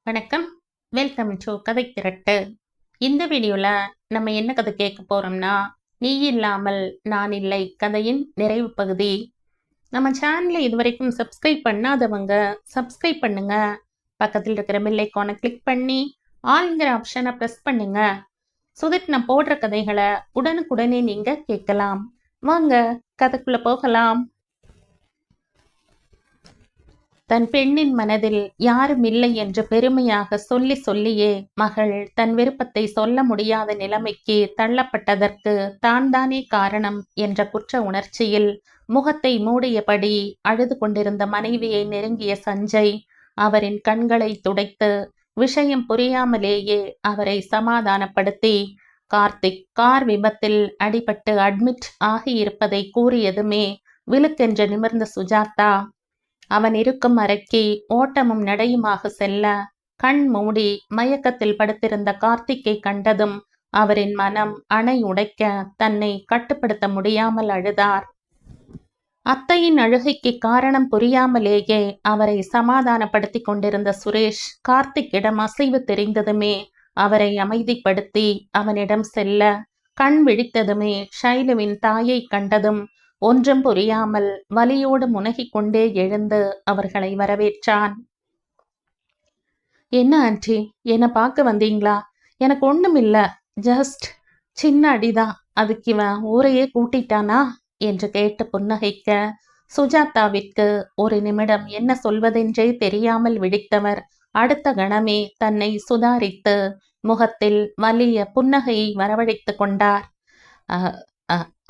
வணக்கம். Welcome to கதை திரட்டு. இந்த வீடியோல நம்ம என்ன கதை கேட்க போறோம்னா, நீ இல்லாமல் நான் இல்லை கதையின் நிறைவு பகுதி. நம்ம சேனலை இதுவரைக்கும் சப்ஸ்கிரைப் பண்ணாதவங்க சப்ஸ்கிரைப் பண்ணுங்க. பக்கத்தில் இருக்கிற பெல் ஐகானை கிளிக் பண்ணி ஆல்ங்கிற ஆப்ஷனை ப்ரெஸ் பண்ணுங்க. நான் போடுற கதைகளை உடனுக்குடனே நீங்க கேட்கலாம். வாங்க கதைக்குள்ள போகலாம். தன் பெண்ணின் மனதில் யாரும் இல்லை என்று பெருமையாக சொல்லி சொல்லியே மகள் தன் விருப்பத்தை சொல்ல முடியாத நிலைமைக்கு தள்ளப்பட்டதற்கு தான் தானே காரணம் என்ற குற்ற உணர்ச்சியில் முகத்தை மூடியபடி அழுது கொண்டிருந்த மனைவியை நெருங்கிய சஞ்சய் அவரின் கண்களை துடைத்து விஷயம் புரியாமலேயே அவரை சமாதானப்படுத்தி கார்த்திக் கார் விபத்தில் அடிபட்டு அட்மிட் ஆகியிருப்பதை கூறியதுமே விழுக்கென்று நிமிர்ந்த சுஜாதா அவன் இருக்கும் அறைக்கு ஓட்டமும் நடையுமாக செல்ல கண் மூடி மயக்கத்தில் படுத்திருந்த கார்த்திக்கை கண்டதும் அவரின் மனம் அணை உடைக்க தன்னை கட்டுப்படுத்த முடியாமல் அழுதார். அத்தையின் அழுகைக்கு காரணம் புரியாமலேயே அவரை சமாதானப்படுத்தி கொண்டிருந்த சுரேஷ் கார்த்திக்கிடம் அசைவு தெரிந்ததுமே அவரை அமைதிப்படுத்தி அவனிடம் செல்ல கண் விழித்ததுமே ஷைலுவின் தாயை கண்டதும் ஒன்றும் புரியாமல் வலியோடு முனகிக் கொண்டே எழுந்து அவர்களை வரவேற்றான். என்ன ஆண்டி, என்ன பார்க்க வந்தீங்களா? எனக்கு ஒண்ணும் இல்ல, ஜஸ்ட் சின்ன அடிதான், அதுக்கு இவன் ஊரையே கூட்டிட்டானா என்று கேட்டு புன்னகைக்க சுஜாதாவிற்கு ஒரு நிமிடம் என்ன சொல்வதென்றே தெரியாமல் விழித்தவர் அடுத்த கணமே தன்னை சுதாரித்து முகத்தில் வலிய புன்னகையை வரவழைத்து கொண்டார்.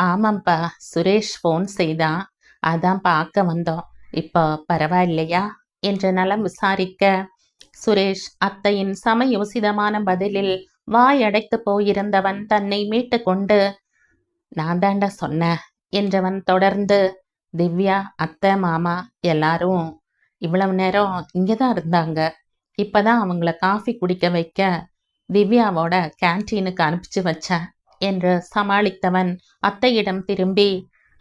ஆமாம்ப்பா, சுரேஷ் ஃபோன் செய்தான், அதான் பார்க்க வந்தோம். இப்போ பரவாயில்லையா என்று நலம் விசாரிக்க சுரேஷ் அத்தையின் சமயோசிதமான பதிலில் வாய் அடைத்து போயிருந்தவன் தன்னை மீட்டு கொண்டு நான் தாண்டா சொன்னேன் என்றவன் தொடர்ந்து திவ்யா அத்தை மாமா எல்லாரும் இவ்வளவு நேரம் இங்கேதான் இருந்தாங்க. இப்பதான் அவங்கள காஃபி குடிக்க வைக்க திவ்யாவோட கேன்டீனுக்கு அனுப்பிச்சு வச்சேன் என்று சமாளித்தவன் அத்தையிடம் திரும்பி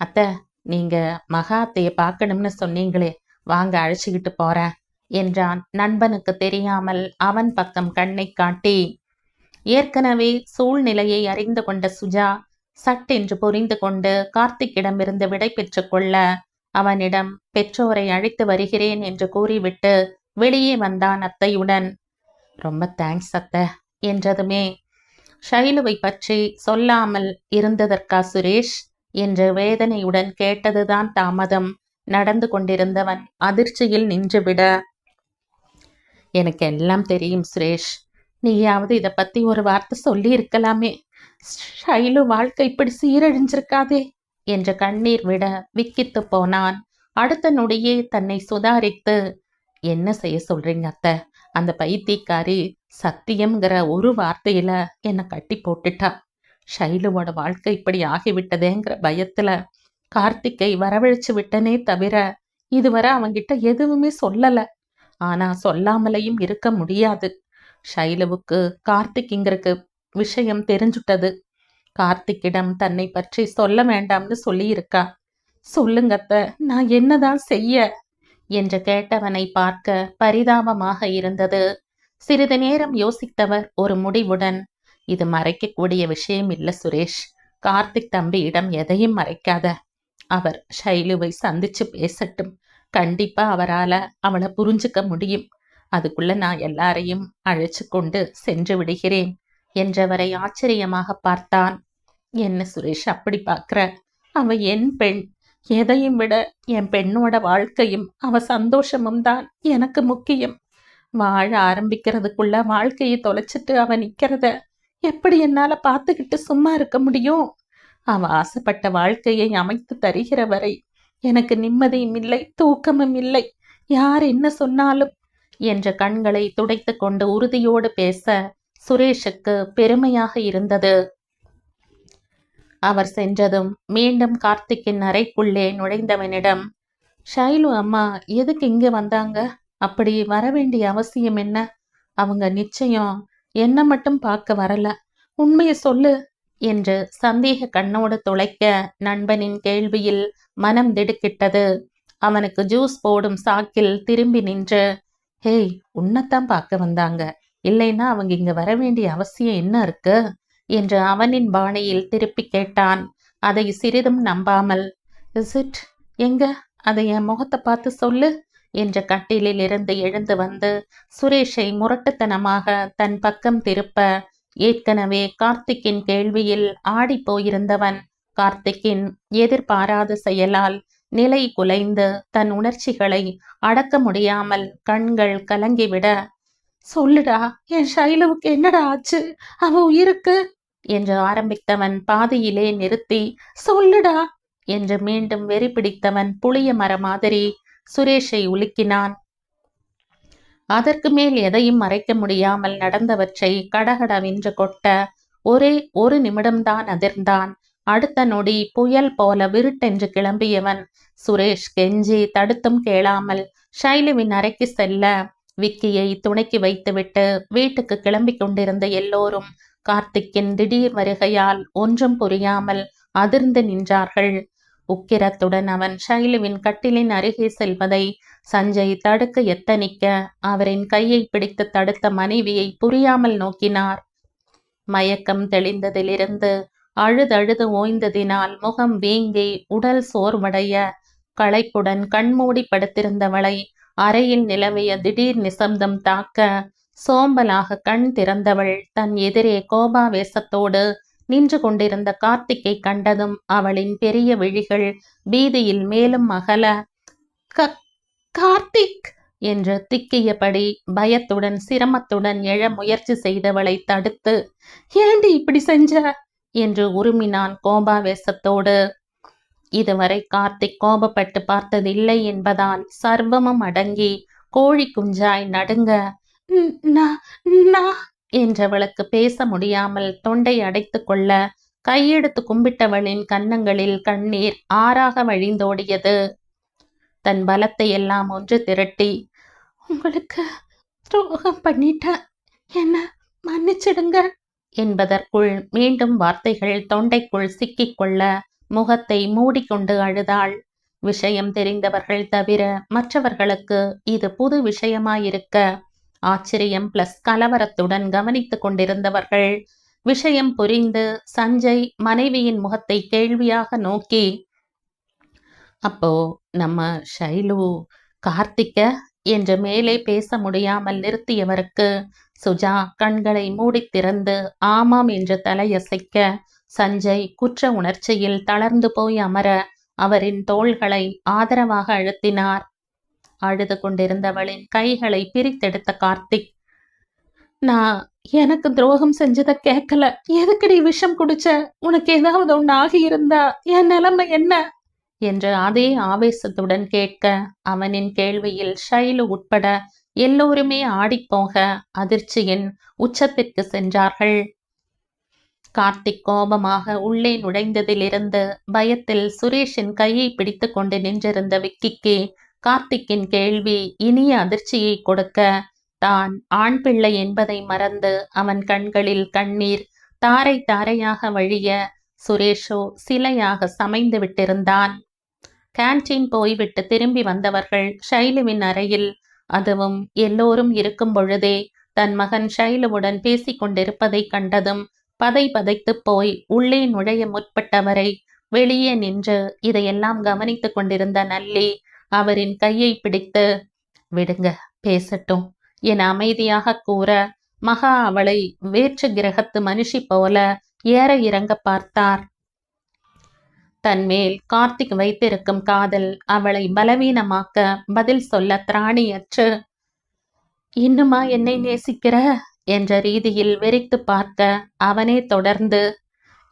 அத்தை, நீங்க மகா அத்தையை பார்க்கணும்னு சொன்னீங்களே, வாங்க அழைச்சிக்கிட்டு போறேன் என்றான் நண்பனுக்கு தெரியாமல் அவன் பக்கம் கண்ணை காட்டி. ஏற்கனவே சூழ்நிலையை அறிந்து கொண்ட சுஜா சட்டென்று புரிந்து கொண்டு கார்த்திக்கிடமிருந்து விடை பெற்று கொள்ள அவனிடம் பெற்றோரை அழைத்து வருகிறேன் என்று கூறிவிட்டு வெளியே வந்தான் அத்தையுடன். ரொம்ப தேங்க்ஸ் அத்தை என்றதுமே ஷைலுவை பற்றி சொல்லாமல் இருந்ததற்கா சுரேஷ் என்று வேதனையுடன் கேட்டதுதான் தாமதம். நடந்து கொண்டிருந்தவன் அதிர்ச்சியில் நின்றுவிட, எனக்கு எல்லாம் தெரியும் சுரேஷ், நீயாவது இதை பத்தி ஒரு வார்த்தை சொல்லி இருக்கலாமே. ஷைலு வாழ்க்கை இப்படி சீரழிஞ்சிருக்காதே என்று கண்ணீர் விட விக்கித்து போனான். அடுத்த நொடியே தன்னை சுதாரித்து, என்ன செய்ய சொல்றீங்க அத்தை? அந்த பைத்தியக்காரி சத்தியம்ங்கிற ஒரு வார்த்தையில என்னை கட்டி போட்டுட்டா. ஷைலுவோட வாழ்க்கை இப்படி ஆகிவிட்டதேங்கிற பயத்துல கார்த்திக்கை வரவழைச்சு விட்டனே தவிர இதுவரை அவங்கிட்ட எதுவுமே சொல்லல. ஆனா சொல்லாமலையும் இருக்க முடியாது. ஷைலுவுக்கு கார்த்திக்ங்கிறக்கு விஷயம் தெரிஞ்சுட்டது. கார்த்திக்கிடம் தன்னை பற்றி சொல்ல வேண்டாம்னு சொல்லி இருக்கா. சொல்லுங்கத்த, நான் என்னதான் செய்ய என்று கேட்டவனை பார்க்க பரிதாபமாக இருந்தது. சிறிது நேரம் யோசித்தவர் ஒரு முடிவுடன், இது மறைக்கக்கூடிய விஷயம் இல்ல சுரேஷ். கார்த்திக் தம்பியிடம் எதையும் மறைக்காத. அவர் ஷைலுவை சந்திச்சு பேசட்டும். கண்டிப்பா அவரால அவளை புரிஞ்சுக்க முடியும். அதுக்குள்ள நான் எல்லாரையும் அழைச்சு கொண்டு சென்று விடுகிறேன் என்றவரை ஆச்சரியமாக பார்த்தான். என்ன சுரேஷ் அப்படி பார்க்கிற? அவ என் பெண். எதையும் விட என் பெண்ணோட வாழ்க்கையும் அவ சந்தோஷமும் தான் எனக்கு முக்கியம். வாழ ஆரம்பிக்கிறதுக்குள்ள வாழ்க்கையை தொலைச்சிட்டு அவ நிக்கிறத எப்படி என்னால பார்த்துக்கிட்டு சும்மா இருக்க முடியும்? அவ ஆசைப்பட்ட வாழ்க்கையை அமைத்து தருகிற வரை எனக்கு நிம்மதியும் இல்லை, தூக்கமும் இல்லை, யார் என்ன சொன்னாலும் என்ற கண்களை துடைத்து கொண்டு உறுதியோடு பேச சுரேஷுக்கு பெருமையாக இருந்தது. அவர் சென்றதும் மீண்டும் கார்த்திக்கின் அறைக்குள்ளே நுழைந்தவனிடம், ஷைலு அம்மா எதுக்கு இங்க வந்தாங்க? அப்படி வரவேண்டிய அவசியம் என்ன? அவங்க நிச்சயம் என்ன மட்டும் பார்க்க வரல, உண்மையை சொல்லு என்று சந்தேக கண்ணோடு துளைக்க நண்பனின் கேள்வியில் மனம் திடுக்கிட்டது. அவனுக்கு ஜூஸ் போடும் சாக்கில் திரும்பி நின்று, ஹேய், உன்னைத்தான் பார்க்க வந்தாங்க. இல்லைன்னா அவங்க இங்க வர வேண்டிய அவசியம் என்ன இருக்கு என்று அவனின் பாணியில் திருப்பி கேட்டான். அதை சிறிதும் நம்பாமல், இஸ் இட்? எங்க? அதை என் முகத்தை பார்த்து சொல்லு என்ற கட்டிலில் இருந்து எழுந்து வந்து சுரேஷை முரட்டுத்தனமாக தன் பக்கம் திருப்ப, ஏற்கனவே கார்த்திக்கின் கேள்வியில் ஆடி போயிருந்தவன் கார்த்திக்கின் எதிர்பாராத செயலால் நிலை குலைந்து தன் உணர்ச்சிகளை அடக்க முடியாமல் கண்கள் கலங்கிவிட, சொல்லுடா, என் ஷைலுவுக்கு என்னடா ஆச்சு? அவ உயிருக்கு என்று ஆரம்பித்தவன் பாதியிலே நிறுத்தி, சொல்லுடா என்று மீண்டும் வெறி பிடித்தவன் புளிய மர மாதிரி சுரேஷை உலுக்கினான். அதற்கு மேல் எதையும் மறைக்க முடியாமல் நடந்தவற்றை கடகடவென்று கொட்ட ஒரே ஒரு நிமிடம்தான் அதிர்ந்தான். அடுத்த நொடி புயல் போல விருட்டென்று கிளம்பியவன் சுரேஷ் கெஞ்சி தடுத்தும் கேளாமல் ஷைலுவின் அறைக்கு செல்ல, விக்கியை துணைக்கு வைத்துவிட்டு வீட்டுக்கு கிளம்பி கொண்டிருந்த எல்லோரும் கார்த்திக்கின் திடீர் வருகையால் ஒன்றும் புரியாமல் அதிர்ந்து நின்றார்கள். உக்கிரத்துடன் அவன் ஷைலுவின் கட்டிலின் அருகே செல்வதை சஞ்சய் தடுக்க எத்தனிக்க, அவரின் கையை பிடித்து தடுத்த மனைவியை புரியாமல் நோக்கினார். மயக்கம் தெளிந்ததிலிருந்து அழுதழுது ஓய்ந்ததினால் முகம் வீங்கி உடல் சோர்வடைய களைப்புடன் கண்மூடி படுத்திருந்தவளை அறையில் நிலவிய திடீர் நிசப்தம் தாக்க, சோம்பலாக கண் திறந்தவள் தன் எதிரே கோபாவேசத்தோடு நின்று கொண்டிருந்த கார்த்திக்கை கண்டதும் அவளின் பெரிய விழிகள் பீதியில் மேலும் அகல, கார்த்திக் என்று திக்கியபடி பயத்துடன் சிரமத்துடன் எழ முயற்சி செய்தவளை தடுத்து, ஏண்டி இப்படி செஞ்ச என்று உருமினான் கோபாவேசத்தோடு. இதுவரை கார்த்திக் கோபப்பட்டு பார்த்ததில்லை என்பதால் சர்வமும் அடங்கி கோழி குஞ்சாய் நடுங்க, என்றவளுக்கு பேச முடியாமல் தொண்டை அடைத்து கொள்ள, கையெடுத்து கும்பிட்டவளின் கன்னங்களில் கண்ணீர் ஆறாக வழிந்தோடியது. தன் பலத்தை எல்லாம் ஒன்று திரட்டி, உங்களுக்கு துரோகம் பண்ணிட்ட, என்ன மன்னிச்சிடுங்க என்பதற்குள் மீண்டும் வார்த்தைகள் தொண்டைக்குள் சிக்கிக்கொள்ள முகத்தை மூடிக்கொண்டு அழுதாள். விஷயம் தெரிந்தவர்கள் தவிர மற்றவர்களுக்கு இது புது விஷயமாயிருக்க, ஆச்சரியம் பிளஸ் கலவரத்துடன் கவனித்துக் கொண்டிருந்தவர்கள் விஷயம் புரிந்து சஞ்சய் மனைவியின் முகத்தை கேள்வியாக நோக்கி, அப்போ நம்ம ஷைலு கார்த்திக்க என்று மேலே பேச முடியாமல் நிறுத்தியவருக்கு சுஜா கண்களை மூடி திறந்து ஆமாம் என்று தலையசைக்க, சஞ்சய் குற்ற உணர்ச்சியில் தளர்ந்து போய் அமர அவரின் தோள்களை ஆதரவாக அழுத்தினார். அழுது கொண்டிருந்தவளின் கைகளை பிரித்தெடுத்த கார்த்திக், நான் எனக்கு துரோகம் செஞ்சதை கேட்கல, எதுக்கடி விஷம் குடிச்ச? உனக்கு ஏதாவது ஒன்று ஆகியிருந்தா என் நிலைமை என்ன என்று அதே ஆவேசத்துடன் கேட்க, அவனின் கேள்வியில் ஷைலு உட்பட எல்லோருமே ஆடிப்போக அதிர்ச்சியின் உச்சத்திற்கு சென்றார்கள். கார்த்திக் கோபமாக உள்ளே நுழைந்ததிலிருந்து பயத்தில் சுரேஷின் கையை பிடித்து கொண்டு நின்றிருந்த விக்கிக்கு கார்த்திக்கின் கேள்வி இனிய அதிர்ச்சியை கொடுக்க, தான் ஆண் பிள்ளை என்பதை மறந்து அவன் கண்களில் கண்ணீர் தாரை தாரையாக வழிய சுரேஷோ சிலையாக சமைந்து விட்டிருந்தான். கேன்டீன் போய்விட்டு திரும்பி வந்தவர்கள் ஷைலுவின் அறையில், அதுவும் எல்லோரும் இருக்கும் பொழுதே தன் மகன் ஷைலுவுடன் பேசிக் கொண்டிருப்பதை கண்டதும் பதை பதைத்து போய் உள்ளே நுழைய முற்பட்டவரை வெளியே நின்று இதையெல்லாம் கவனித்துக் கொண்டிருந்த நல்லி அவரின் கையை பிடித்து, விடுங்க பேசட்டும் என அமைதியாக கூற, மகா அவளை வேற்று கிரகத்து மனுஷி போல ஏற இறங்க பார்த்தார். தன்மேல் கார்த்திக் வைத்திருக்கும் காதல் அவளை பலவீனமாக்க பதில் சொல்ல திராணியற்று, இன்னுமா என்னை நேசிக்கிற என்ற ரீதியில் வெறித்து பார்க்க, அவனே தொடர்ந்து,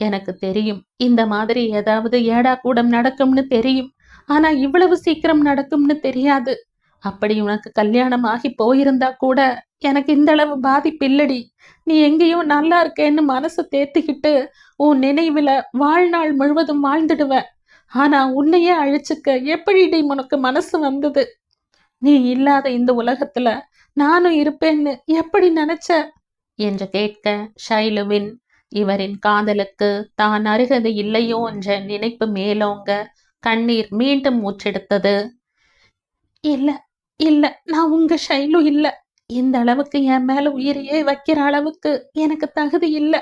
எனக்கு தெரியும் இந்த மாதிரி ஏதாவது ஏடா கூடம் நடக்கும்னு தெரியும், ஆனா இவ்வளவு சீக்கிரம் நடக்கும்னு தெரியாது. அப்படி உனக்கு கல்யாணம் ஆகி போயிருந்தா கூட எனக்கு இந்த அளவு பாதிப்பு இல்லடி. நீ எங்கேயும் நல்லா இருக்கேன்னு மனசு தேத்திக்கிட்டு உன் நினைவுல வாழ்நாள் முழுவதும் வாழ்ந்துடுவ. ஆனா உன்னையே அழிச்சுக்க எப்படிடி உனக்கு மனசு வந்தது? நீ இல்லாத இந்த உலகத்துல நானும் இருப்பேன்னு எப்படி நினைச்ச என்று கேட்க, ஷைலுவின் இவரின் காதலுக்கு தான் அருகது இல்லையோ என்ற நினைப்பு மேலோங்க கண்ணீர் மீண்டும் ஊற்றெடுத்தது. இல்ல, இல்ல, நான் உங்க ஷைலு இல்ல. இந்த அளவுக்கு என் மேல உயிரையே வைக்கிற அளவுக்கு எனக்கு தகுதி இல்ல.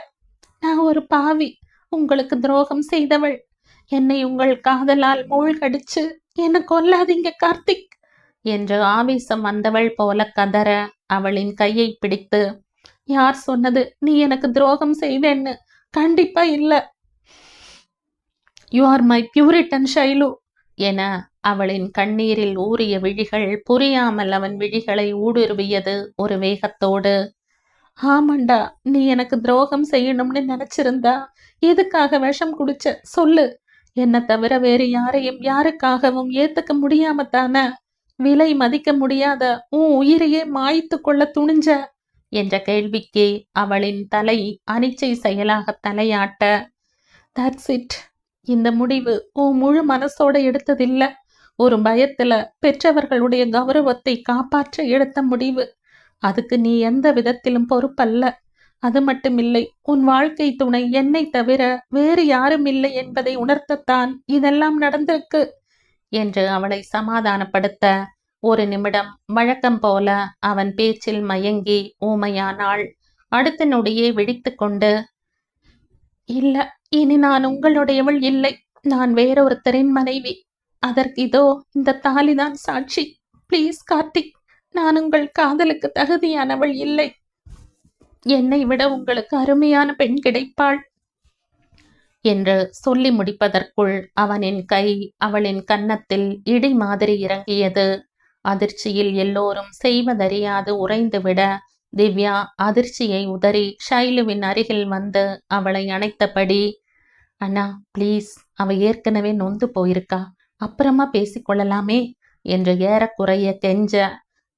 நான் ஒரு பாவி, உங்களுக்கு துரோகம் செய்தவள். என்னை உங்கள் காதலால் மூழ்கடிச்சு என்ன கொல்லாதீங்க கார்த்திக் என்று ஆவேசம் வந்தவள் போல கதற அவளின் கையை பிடித்து, யார் சொன்னது நீ எனக்கு துரோகம் செய்தேன்னு? கண்டிப்பா இல்ல. You are my Puritan Shailu என அவளின் கண்ணீரில் ஊறிய விழிகள் புரியாமல் அவன் விழிகளை ஊடுருவியது ஒரு வேகத்தோடு. ஆமாண்டா, நீ எனக்கு துரோகம் செய்யணும்னு நினைச்சிருந்தா எதுக்காக விஷம் குடிச்ச சொல்லு. என்ன தவிர வேறு யாரையும் யாருக்காகவும் ஏத்துக்க முடியாம தானே விலை மதிக்க முடியாத உன் உயிரையே மாய்த்து கொள்ள துணிஞ்ச என்ற கேள்விக்கு அவளின் தலை அனிச்சை செயலாக தலையாட்ட, தட்ஸ் இட். இந்த முடிவு உன் முழு மனசோட எடுத்ததில்ல. ஒரு பயத்துல பெற்றவர்களுடைய கௌரவத்தை காப்பாற்ற எடுத்த முடிவு. அதுக்கு நீ எந்த விதத்திலும் பொறுப்பல்ல. அது மட்டுமில்லை, உன் வாழ்க்கை துணை என்னை தவிர வேறு யாரும் இல்லை என்பதை உணர்த்தத்தான் இதெல்லாம் நடந்திருக்கு என்று அவளை சமாதானப்படுத்த ஒரு நிமிடம் வழக்கம் போல அவன் பேச்சில் மயங்கி ஊமையானாள். அடுத்த நொடியே விழித்து கொண்டு, இல்ல, இனி நான் உங்களுடையவள் இல்லை. நான் வேறொருத்தரின் மனைவி. அதற்கு இதோ இந்த தாலிதான் சாட்சி. ப்ளீஸ் கார்த்திக், நான் உங்கள் காதலுக்கு தகுதியானவள் இல்லை. என்னை விட உங்களுக்கு அருமையான பெண் கிடைப்பாள் என்று சொல்லி முடிப்பதற்குள் அவனின் கை அவளின் கன்னத்தில் இடி மாதிரி இறங்கியது. அதிர்ச்சியில் எல்லோரும் செய்வதறியாது உறைந்துவிட திவ்யா அதிர்ச்சியை உதறி ஷைலுவின் அருகில் வந்து அவளை அணைத்தபடி, அண்ணா ப்ளீஸ், அவ ஏற்கனவே நொந்து போயிருக்கா, அப்புறமா பேசிக்கொள்ளலாமே என்று ஏறக்குறைய கெஞ்ச,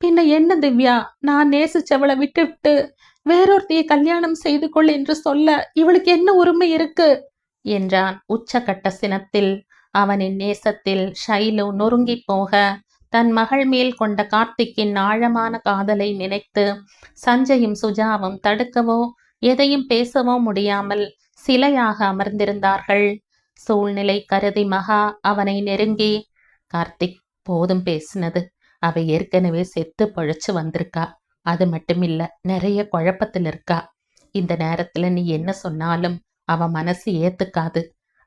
பின்ன என்ன திவ்யா, நான் நேசிச்சவளை விட்டுவிட்டு வேறொருத்தையை கல்யாணம் செய்து கொள் என்று சொல்ல இவளுக்கு என்ன உரிமை இருக்கு என்றான் உச்சகட்ட சினத்தில். அவனின் நேசத்தில் ஷைலு நொறுங்கி போக தன் மகள் மேல் கொண்ட கார்த்திக்கின் ஆழமான காதலை நினைத்து சஞ்சயும் சுஜாவும் தடுக்கவோ எதையும் பேசவோ முடியாமல் சிலையாக அமர்ந்திருந்தார்கள். சூழ்நிலை கருதி மகா அவனை நெருங்கி, கார்த்திக், போதும் பேசினது. அவ ஏற்கனவே செத்து பழிச்சு வந்திருக்கா. அது மட்டுமில்ல, நிறைய குழப்பத்தில் இருக்கா. இந்த நேரத்துல நீ என்ன சொன்னாலும் அவ மனசு ஏத்துக்காது.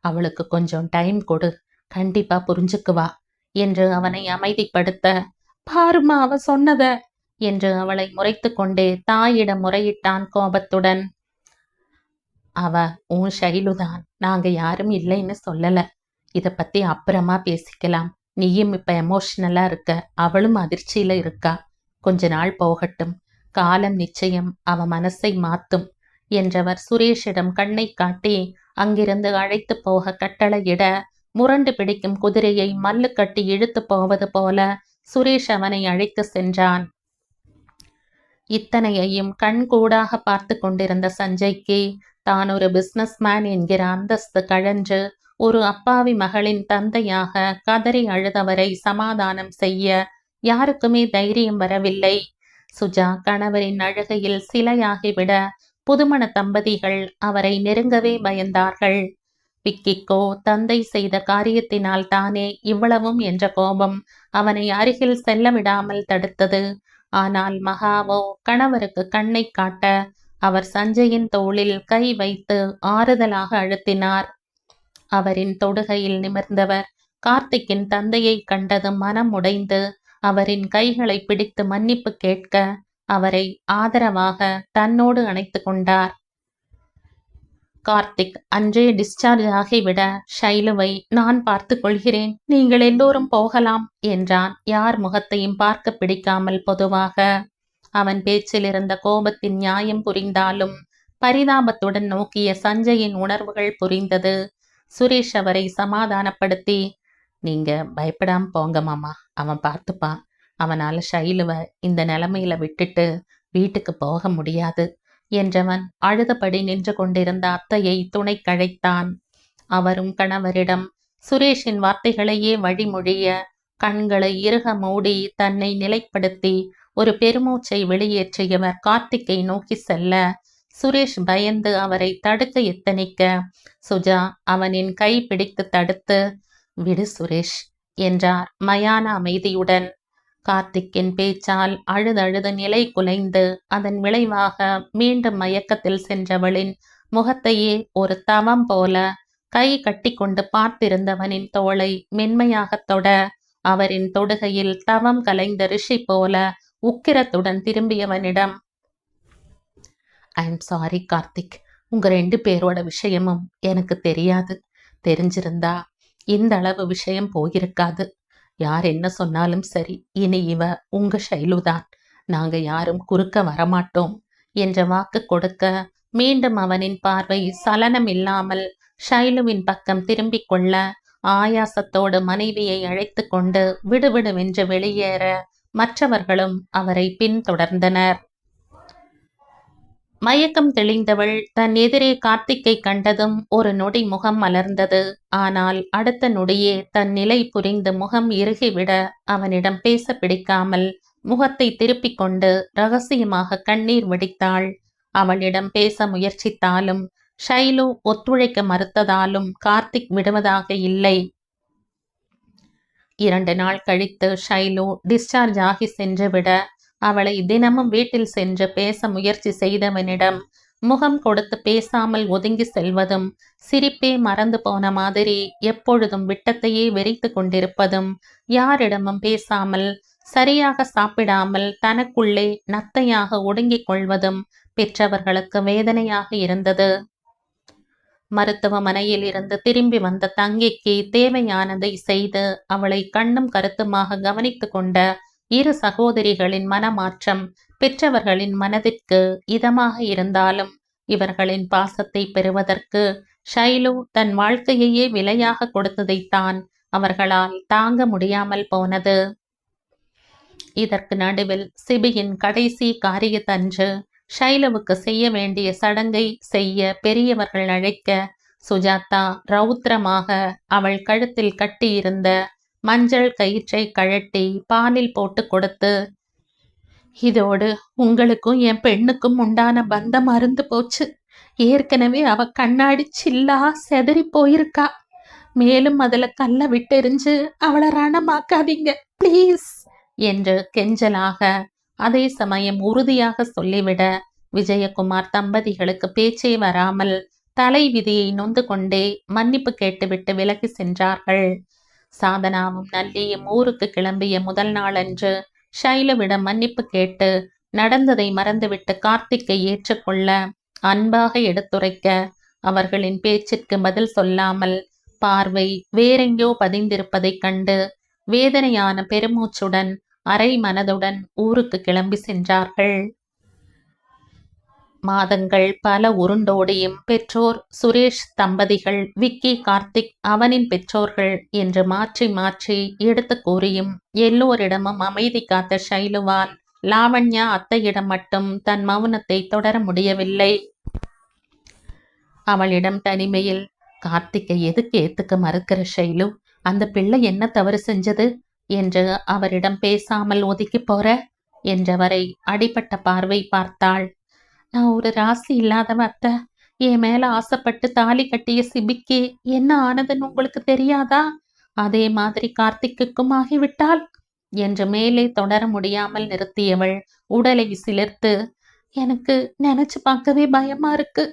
அவளுக்கு கொஞ்சம் டைம் கொடு, கண்டிப்பா புரிஞ்சுக்குவா என்று அவனை அமைதிப்படுத்த, பாருமா அவ சொன்னத என்று அவளை முறைத்து கொண்டே தாயிடம் முறையிட்டான் கோபத்துடன். அவ உன் ஷைலுதான், நாங்க யாரும் இல்லைன்னு சொல்லல. இத பத்தி அப்புறமா பேசிக்கலாம். நீயும் இப்ப எமோஷனலா இருக்க, அவளும் அதிர்ச்சியில இருக்கா. கொஞ்ச நாள் போகட்டும், காலம் நிச்சயம் அவ மனசை மாத்தும் என்றவர் சுரேஷிடம் கண்ணை காட்டி அங்கிருந்து அழைத்து போக கட்டளையிட, முரண்டு பிடிக்கும் குதிரையை மல்லு கட்டி இழுத்து போவது போல சுரேஷ் அவனை அழைத்து சென்றான். இத்தனையையும் கண்கூடாக பார்த்து கொண்டிருந்த சஞ்சய்க்கு தான் ஒரு பிசினஸ்மேன் என்கிற அந்தஸ்து கழன்று ஒரு அப்பாவி மகளின் தந்தையாக கதறி அழுதவரை சமாதானம் செய்ய யாருக்குமே தைரியம் வரவில்லை. சுஜா கணவரின் அழுகையில் சிலையாகிவிட புதுமண தம்பதிகள் அவரை நெருங்கவே பயந்தார்கள். விக்கிக்கோ தந்தை செய்த காரியத்தினால் தானே இவ்வளவும் என்ற கோபம் அவனை அருகில் செல்ல விடாமல் தடுத்தது. ஆனால் மகாவோ கணவருக்கு கண்ணை காட்ட அவர் சஞ்சயின் தோளில் கை வைத்து ஆறுதலாக அழுத்தினார். அவரின் தொடுகையில் நிமிர்ந்தவர் கார்த்திக்கின் தந்தையை கண்டது மனம் உடைந்து அவரின் கைகளை பிடித்து மன்னிப்பு கேட்க அவரை ஆதரவாக தன்னோடு அணைத்து கொண்டார். கார்த்திக் அன்றே டிஸ்சார்ஜ் ஆகிவிட ஷைலுவை நான் பார்த்து கொள்கிறேன், நீங்கள் எல்லோரும் போகலாம் என்றான், யார் முகத்தையும் பார்க்க பிடிக்காமல் பொதுவாக. அவன் பேச்சில் இருந்த கோபத்தின் நியாயம் புரிந்தாலும் பரிதாபத்துடன் நோக்கிய சஞ்சயின் உணர்வுகள் புரிந்தது. சுரேஷ் அவரை சமாதானப்படுத்தி, நீங்க பயப்படாம போங்க மாமா, அவன் பார்த்துப்பான். அவனால ஷைலுவை இந்த நிலைமையில விட்டுட்டு வீட்டுக்கு போக முடியாது என்றவன் அழுதபடி நின்று கொண்டிருந்த அத்தையை துணை கழைத்தான். அவரும் கணவரிடம் சுரேஷின் வார்த்தைகளையே வழிமொழிய கண்களை இறுக மூடி தன்னை நிலைப்படுத்தி ஒரு பெருமூச்சை வெளியேற்றியவர் கார்த்திக்கை நோக்கி செல்ல சுரேஷ் பயந்து அவரை தடுக்க எத்தனிக்க சுஜா அவனின் கை பிடித்து தடுத்து, விடு சுரேஷ் என்றார் மயான அமைதியுடன். கார்த்திக்கின் பேச்சால் அழுதழுது நிலை குலைந்து அதன் விளைவாக மீண்டும் மயக்கத்தில் சென்றவளின் முகத்தையே ஒரு தவம் போல கை கட்டி கொண்டு பார்த்திருந்தவனின் தோளை மென்மையாகத் தொட அவரின் தொடுகையில் தவம் கலைந்த ரிஷி போல உக்கிரத்துடன் திரும்பியவனிடம், ஐ எம் சாரி கார்த்திக், உங்க 2 பேரோட விஷயமும் எனக்கு தெரியாது. தெரிஞ்சிருந்தா இந்த அளவு விஷயம் போயிருக்காது. யார் என்ன சொன்னாலும் சரி, இனி இவ உங்க ஷைலுதான். நாங்க யாரும் குறுக்க வரமாட்டோம் என்ற வாக்கு கொடுக்க மீண்டும் அவனின் பார்வை சலனம் இல்லாமல் ஷைலுவின் பக்கம் திரும்பிக் கொள்ள ஆயாசத்தோடு மனைவியை அழைத்து கொண்டு விடுவிடுவென்று வெளியேற மற்றவர்களும் அவரை பின்தொடர்ந்தனர். மயக்கம் தெளிந்தவள் தன் எதிரே கார்த்திக்கை கண்டதும் ஒரு நொடி முகம் மலர்ந்தது. ஆனால் அடுத்த நொடியே தன் நிலை புரிந்து முகம் இறுகிவிட அவனிடம் பேச பிடிக்காமல் முகத்தை திருப்பிக் கொண்டு ரகசியமாக கண்ணீர் வடித்தாள். அவளிடம் பேச முயற்சித்தாலும் ஷைலு ஒத்துழைக்க மறுத்ததாலும் கார்த்திக் விடுவதாக இல்லை. 2 நாள் கழித்து ஷைலு டிஸ்சார்ஜ் ஆகி சென்றுவிட அவளை தினமும் வீட்டில் சென்று பேச முயற்சி செய்தவனிடம் முகம் கொடுத்து பேசாமல் ஒதுங்கி செல்வதும், சிரிப்பே மறந்து போன மாதிரி எப்பொழுதும் விட்டத்தையே வெறித்து கொண்டிருப்பதும், யாரிடமும் பேசாமல் சரியாக சாப்பிடாமல் தனக்குள்ளே நத்தையாக ஒடுங்கிக் கொள்வதும் பெற்றவர்களுக்கு வேதனையாக இருந்தது. மருத்துவமனையில் இருந்து திரும்பி வந்த தங்கிக்கு தேவையானதை செய்து அவளை கண்ணும் கருத்துமாக கவனித்து கொண்ட 2 சகோதரிகளின் மனமாற்றம் பெற்றவர்களின் மனதிற்கு இதமாக இருந்தாலும் இவர்களின் பாசத்தை பெறுவதற்கு ஷைலு தன் வாழ்க்கையையே விலையாக கொடுத்ததைத்தான் அவர்களால் தாங்க முடியாமல் போனது. இதற்கு நடுவில் சிபியின் கடைசி காரியத்தன்று ஷைலுவுக்கு செய்ய வேண்டிய சடங்கை செய்ய பெரியவர்கள் அழைக்க சுஜாதா ரௌத்ரமாக அவள் கழுத்தில் கட்டியிருந்த மஞ்சள் கயிற்றை கழட்டி பாலில் போட்டு கொடுத்து, இதோடு உங்களுக்கும் என் பெண்ணுக்கும் உண்டான பந்தம் அருந்து போச்சு. ஏற்கனவே அவ கண்ணாடி சில்லா செதறி போயிருக்கா. மேலும் அதுல கல்ல விட்டெறிஞ்சு அவளை ரணமாக்காதீங்க பிளீஸ் என்று கெஞ்சலாக, அதே சமயம் உறுதியாக சொல்லிவிட விஜயகுமார் தம்பதிகளுக்கு பேச்சே வராமல் தலை விதியை நொந்து கொண்டே மன்னிப்பு கேட்டுவிட்டு விலகி சென்றார்கள். சாதனாவும் நல்லியும் ஊருக்கு கிளம்பிய முதல் நாளன்று ஷைலுவிடம் மன்னிப்பு கேட்டு நடந்ததை மறந்துவிட்டு கார்த்திக்கை ஏற்றுக்கொள்ள அன்பாக எடுத்துரைக்க அவர்களின் பேச்சிற்கு பதில் சொல்லாமல் பார்வை வேறெங்கோ பதிந்திருப்பதைக் கண்டு வேதனையான பெருமூச்சுடன் அரை மனதுடன் ஊருக்கு கிளம்பி சென்றார்கள். மாதங்கள் பல உருண்டோடியும் பெற்றோர் சுரேஷ் தம்பதிகள், விக்கி, கார்த்திக், அவனின் பெற்றோர்கள் என்று மாற்றி மாற்றி எடுத்து கூறியும் எல்லோரிடமும் அமைதி காத்த ஷைலுவால் லாவண்யா அத்தையிடம் மட்டும் தன் மௌனத்தை தொடர முடியவில்லை. அவளிடம் தனிமையில், கார்த்திக்கை எதுக்கு ஏத்துக்க மறுக்கிற ஷைலு? அந்த பிள்ளை என்ன தவறு செஞ்சது என்று அவரிடம் பேசாமல் ஒதுக்கி போற என்றவரை அடிபட்ட பார்வை பார்த்தாள். நான் ஒரு ராசி இல்லாதவ அத்தை. என் மேல ஆசைப்பட்டு தாலி கட்டிய சிபிக்கு என்ன ஆனதுன்னு உங்களுக்கு தெரியாதா? அதே மாதிரி கார்த்திக்குக்கும் ஆகிவிட்டால் என்று மேலே தொடர முடியாமல் நிறுத்தியவள் உடலை சிலிர்த்து, எனக்கு நினைச்சு பார்க்கவே பயமா இருக்கு.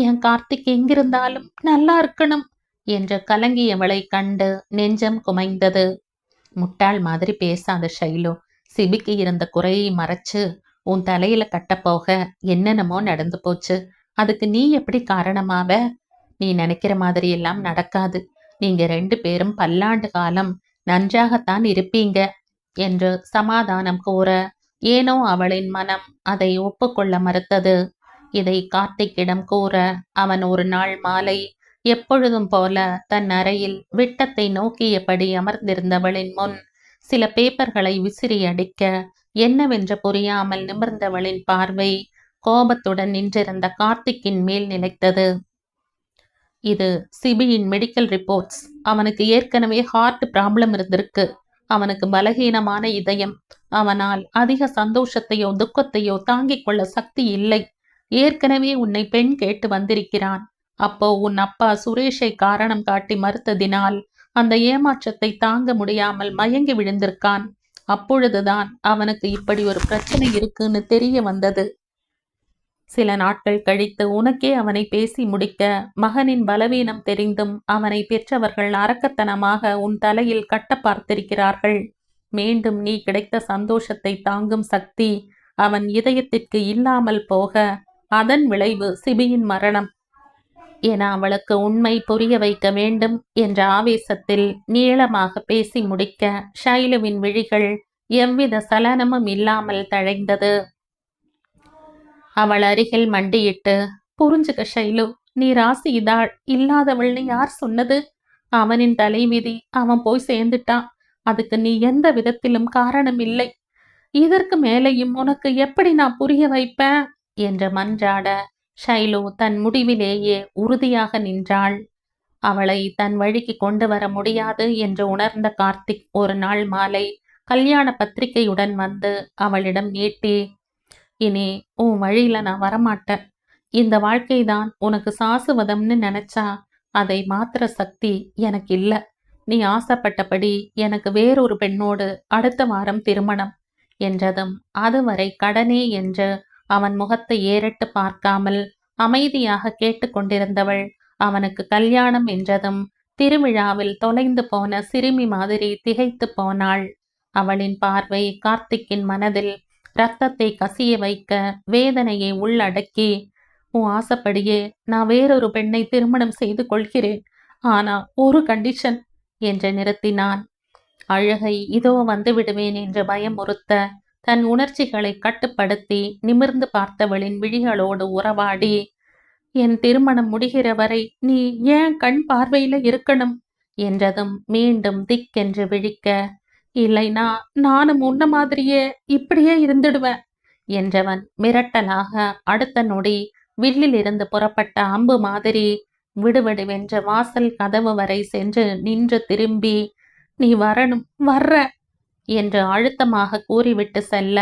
என் கார்த்திக் எங்கிருந்தாலும் நல்லா இருக்கணும் என்று கலங்கியவளை கண்டு நெஞ்சம் குமைந்தது. முட்டாள் மாதிரி பேசாத ஷைலு. சிபிக்கு இருந்த குறையை மறைச்சு உன் தலையில கட்டப்போக என்னென்னமோ நடந்து போச்சு. அதுக்கு நீ எப்படி காரணமாவ? நீ நினைக்கிற மாதிரி எல்லாம் நடக்காது. நீங்க 2 பேரும் பல்லாண்டு காலம் நன்றாகத்தான் இருப்பீங்க என்று சமாதானம் கூற ஏனோ அவளின் மனம் அதை ஒப்புக்கொள்ள மறுத்தது. இதை கார்த்திக்கிடம் கூற அவன் ஒரு நாள் மாலை எப்பொழுதும் போல தன் அறையில் விட்டத்தை நோக்கியபடி அமர்ந்திருந்தவளின் முன் சில பேப்பர்களை விசிறி அடிக்க என்னவென்று புரியாமல் நிமிர்ந்தவளின் பார்வை கோபத்துடன் நின்றிருந்த கார்த்திக்கின் மேல் நிலைத்தது. இது சிபியின் மெடிக்கல் ரிப்போர்ட்ஸ். அவனுக்கு ஏற்கனவே ஹார்ட் ப்ராப்ளம் இருந்திருக்கு. அவனுக்கு பலகீனமான இதயம். அவனால் அதிக சந்தோஷத்தையோ துக்கத்தையோ தாங்கிக் கொள்ள சக்தி இல்லை. ஏற்கனவே உன்னை பெண் கேட்டு வந்திருக்கிறான். அப்போ உன் அப்பா சுரேஷை காரணம் காட்டி மறுத்ததினால் அந்த ஏமாற்றத்தை தாங்க முடியாமல் மயங்கி விழுந்திருக்கான். அப்பொழுதுதான் அவனுக்கு இப்படி ஒரு பிரச்சனை இருக்குன்னு தெரிய வந்தது. சில நாட்கள் கழித்து உனக்கே அவனை பேசி முடிக்க மகனின் பலவீனம் தெரிந்தும் அவனை பெற்றவர்கள் அரக்கத்தனமாக உன் தலையில் கட்ட பார்த்திருக்கிறார்கள். மீண்டும் நீ கிடைத்த சந்தோஷத்தை தாங்கும் சக்தி அவன் இதயத்திற்கு இல்லாமல் போக அதன் விளைவு சிபியின் மரணம் என அவளுக்கு உண்மை புரிய வைக்க வேண்டும் என்ற ஆவேசத்தில் நீளமாக பேசி முடிக்க ஷைலுவின் விழிகள் எவ்வித சலனமும் இல்லாமல் தழைந்தது. அவள் அருகில் மண்டியிட்டு, புரிஞ்சுக்க ஷைலு, நீ ராசி இதாள் இல்லாதவள்னு யார் சொன்னது? அவனின் தலைவிதி, அவன் போய் சேர்ந்துட்டான். அதுக்கு நீ எந்த விதத்திலும் காரணம் இல்லை. இதற்கு மேலேயும் உனக்கு எப்படி நான் புரிய வைப்பேன் என்று மன்றாட ஷைலு தன் முடிவிலேயே உறுதியாக நின்றாள். அவளை தன் வழிக்கு கொண்டு வர முடியாது என்று உணர்ந்த கார்த்திக் ஒரு நாள் மாலை கல்யாண பத்திரிகையுடன் வந்து அவளிடம் நீட்டி, இனி உன் வழியில நான் வரமாட்டேன். இந்த வாழ்க்கைதான் உனக்கு சாசுவதம்னு நினைச்சா அதை மாத்திர சக்தி எனக்கு இல்லை. நீ ஆசைப்பட்டபடி எனக்கு வேறொரு பெண்ணோடு அடுத்த வாரம் திருமணம் என்றதும் அதுவரை கடனே என்று அவன் முகத்தை ஏறிட்டு பார்க்காமல் அமைதியாக கேட்டுக்கொண்டிருந்தவள் அவனுக்கு கல்யாணம் என்றதும் திருவிழாவில் தொலைந்து போன சிறுமி மாதிரி திகைத்து போனாள். அவளின் பார்வை கார்த்திக்கின் மனதில் இரத்தத்தை கசிய வைக்க வேதனையை உள்ளடக்கி, உன் ஆசைப்படியே நான் வேறொரு பெண்ணை திருமணம் செய்து கொள்கிறேன், ஆனா ஒரு கண்டிஷன் என்று நிறுத்தினான். அழுகை இதோ வந்து விடுவேன் என்று பயமுறுத்த தன் உணர்ச்சிகளை கட்டுப்படுத்தி நிமிர்ந்து பார்த்தவளின் விழிகளோடு உறவாடி, என் திருமணம் முடிகிற வரை நீ ஏன் கண் பார்வையில இருக்கணும் என்றதும் மீண்டும் திக்கென்று விழிக்க, இல்லைனா நானும் உன்ன மாதிரியே இப்படியே இருந்துடுவேன் என்றவன் மிரட்டலாக அடுத்த நொடி வில்லில் இருந்து புறப்பட்ட அம்பு மாதிரி விடுவிடுவென்ற வாசல் கதவு வரை சென்று நின்று திரும்பி, நீ வரணும், வர்ற என்று அழுத்தமாக கூறிவிட்டு செல்ல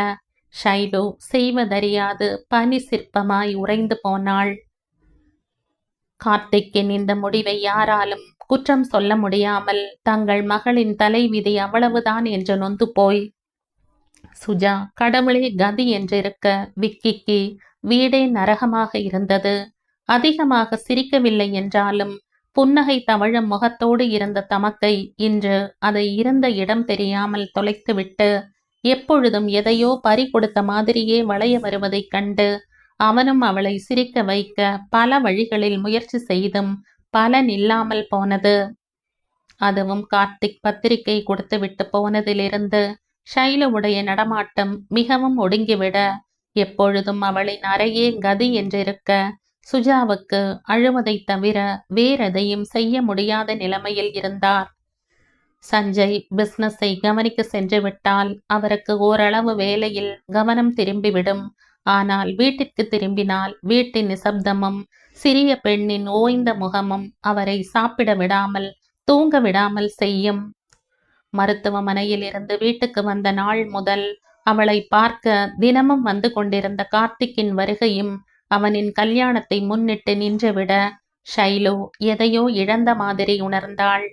ஷைலு செய்வதறியாது பனி சிற்பமாய் உறைந்து போனாள். கார்த்திக்கின் இந்த முடிவை யாராலும் குற்றம் சொல்ல முடியாமல் தங்கள் மகளின் தலைவிதி அவ்வளவுதான் என்று நொந்து போய் சுஜா கடவுளே கதி என்றிருக்க விக்கிக்கு வீடே நரகமாக இருந்தது. அதிகமாக சிரிக்கவில்லை என்றாலும் புன்னகை தவழும் முகத்தோடு இருந்த தமக்கை இன்று அதை இருந்த இடம் தெரியாமல் தொலைத்துவிட்டு எப்பொழுதும் எதையோ பறி கொடுத்த மாதிரியே வளைய வருவதைக் கண்டு அவனும் அவளை சிரிக்க வைக்க பல வழிகளில் முயற்சி செய்தும் பலன் இல்லாமல் போனது. அதுவும் கார்த்திக் பத்திரிகை கொடுத்துவிட்டு போனதிலிருந்து ஷைலுவுடைய நடமாட்டம் மிகவும் ஒடுங்கிவிட எப்பொழுதும் அவளின் அறையே கதி என்றிருக்க சுஜாவுக்கு அழுவதை தவிர வேறெதையும் செய்ய முடியாத நிலைமையில் இருந்தார். சஞ்சய் பிசினஸை கவனிக்க சென்று விட்டால் அவருக்கு ஓரளவு வேலையில் கவனம் திரும்பிவிடும். ஆனால் வீட்டிற்கு திரும்பினால் வீட்டின் நிசப்தமும் சிறிய பெண்ணின் ஓய்ந்த முகமும் அவரை சாப்பிட விடாமல் தூங்க விடாமல் செய்யும். மருத்துவமனையில் இருந்து வீட்டுக்கு வந்த நாள் முதல் அவளை பார்க்க தினமும் வந்து கொண்டிருந்த கார்த்திக்கின் வருகையும் அவனின் கல்யாணத்தை முன்னிட்டு நின்றுவிட ஷைலு எதையோ இழந்த மாதிரி உணர்ந்தாள்.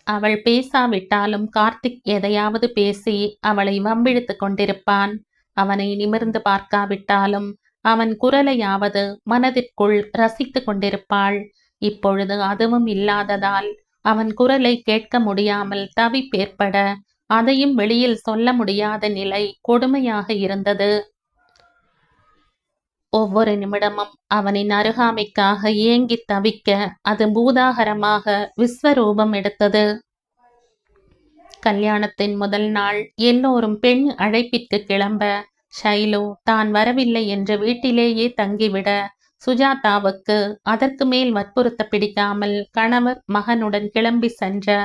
அவள் பேசாவிட்டாலும் கார்த்திக் எதையாவது பேசி அவளை வம்பிழுத்து கொண்டிருப்பான். அவனை நிமிர்ந்து பார்க்காவிட்டாலும் அவன் குரலையாவது மனதிற்குள் ரசித்து கொண்டிருப்பாள். இப்பொழுது அதுவும் இல்லாததால் அவன் குரலை கேட்க முடியாமல் தவிப்பேற்பட அதையும் வெளியில் சொல்ல முடியாத நிலை கொடுமையாக இருந்தது. ஒவ்வொரு நிமிடமும் அவனின் அருகாமைக்காக ஏங்கி தவிக்க அது பூதாகரமாக விஸ்வரூபம் எடுத்தது. கல்யாணத்தின் முதல் நாள் எல்லோரும் பெண் அழைப்பிற்கு கிளம்ப ஷைலு தான் வரவில்லை என்று வீட்டிலேயே தங்கிவிட சுஜாதாவுக்கு அதற்கு மேல் வற்புறுத்த பிடிக்காமல் கணவர் மகனுடன் கிளம்பி சென்ற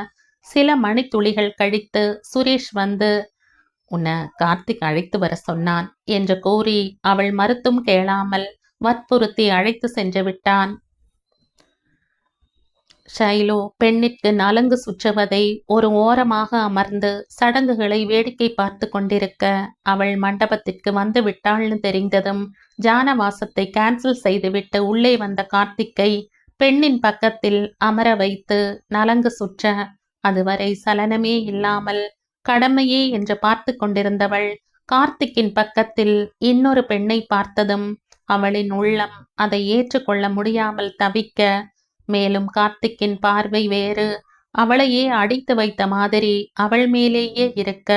சில மணித்துளிகள் கழித்து சுரேஷ் வந்து, உன்னை கார்த்திக் அழைத்து வர சொன்னான் என்று கூறி அவள் மறுத்தும் கேளாமல் வற்புறுத்தி அழைத்து சென்று விட்டான். ஷைலு பெண்ணிற்கு நலங்கு சுற்றுவதை ஒரு ஓரமாக அமர்ந்து சடங்குகளை வேடிக்கை பார்த்து கொண்டிருக்க அவள் மண்டபத்திற்கு வந்து விட்டாள்னு தெரிந்ததும் ஜானவாசத்தை கேன்சல் செய்துவிட்டு உள்ளே வந்த கார்த்திக்கை பெண்ணின் பக்கத்தில் அமர வைத்து நலங்கு சுற்ற அதுவரை சலனமே இல்லாமல் கடமையே என்று பார்த்து கொண்டிருந்தவள் கார்த்திக்கின் பக்கத்தில் இன்னொரு பெண்ணை பார்த்ததும் அவளின் உள்ளம் அதை ஏற்றுக்கொள்ள முடியாமல் தவிக்க, மேலும் கார்த்திக்கின் பார்வை வேறு, அவளையே அடித்து வைத்த மாதிரி அவள் மேலேயே இருக்க,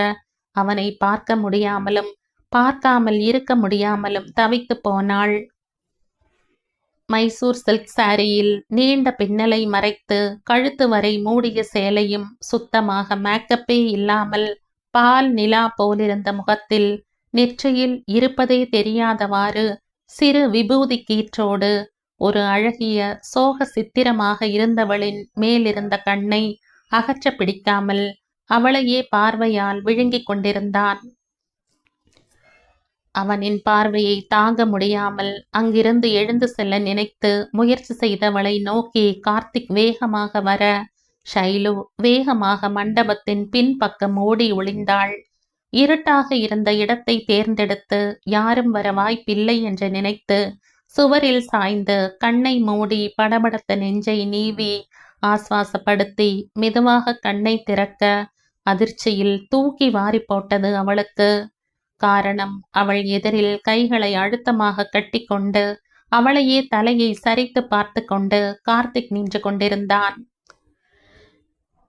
அவனை பார்க்க முடியாமலும் பார்க்காமல் இருக்க முடியாமலும் தவித்து போனாள். மைசூர் சில்க் சாரியில் நீண்ட பின்னலை மறைத்து கழுத்து வரை மூடிய சேலையும் சுத்தமாக மேக்கப்பே இல்லாமல் பால் நிலா போலிருந்த முகத்தில் நெற்றியில் இருப்பதே தெரியாதவாறு சிறு விபூதி கீற்றோடு ஒரு அழகிய சோக சித்திரமாக இருந்தவளின் மேலிருந்த கண்ணை அகற்ற பிடிக்காமல் அவளையே பார்வையால் விழுங்கிக் கொண்டிருந்தான். அவனின் பார்வையை தாங்க முடியாமல் அங்கிருந்து எழுந்து செல்ல நினைத்து முயற்சி செய்தவளை நோக்கி கார்த்திக் வேகமாக வர, ஷைலு வேகமாக மண்டபத்தின் பின்பக்கம் ஓடி ஒளிந்தாள். இருட்டாக இருந்த இடத்தை தேர்ந்தெடுத்து யாரும் வர வாய்ப்பில்லை என்று நினைத்து சுவரில் சாய்ந்து கண்ணை மூடி படபடத்த நெஞ்சை நீவி ஆஸ்வாசப்படுத்தி மெதுவாக கண்ணை திறக்க அதிர்ச்சியில் தூக்கி வாரி போட்டது அவளுக்கு. காரணம், அவள் எதிரில் கைகளை அழுத்தமாக கட்டிக்கொண்டு அவளையே தலையை சரித்து பார்த்து கொண்டு கார்த்திக் நின்று கொண்டிருந்தான்.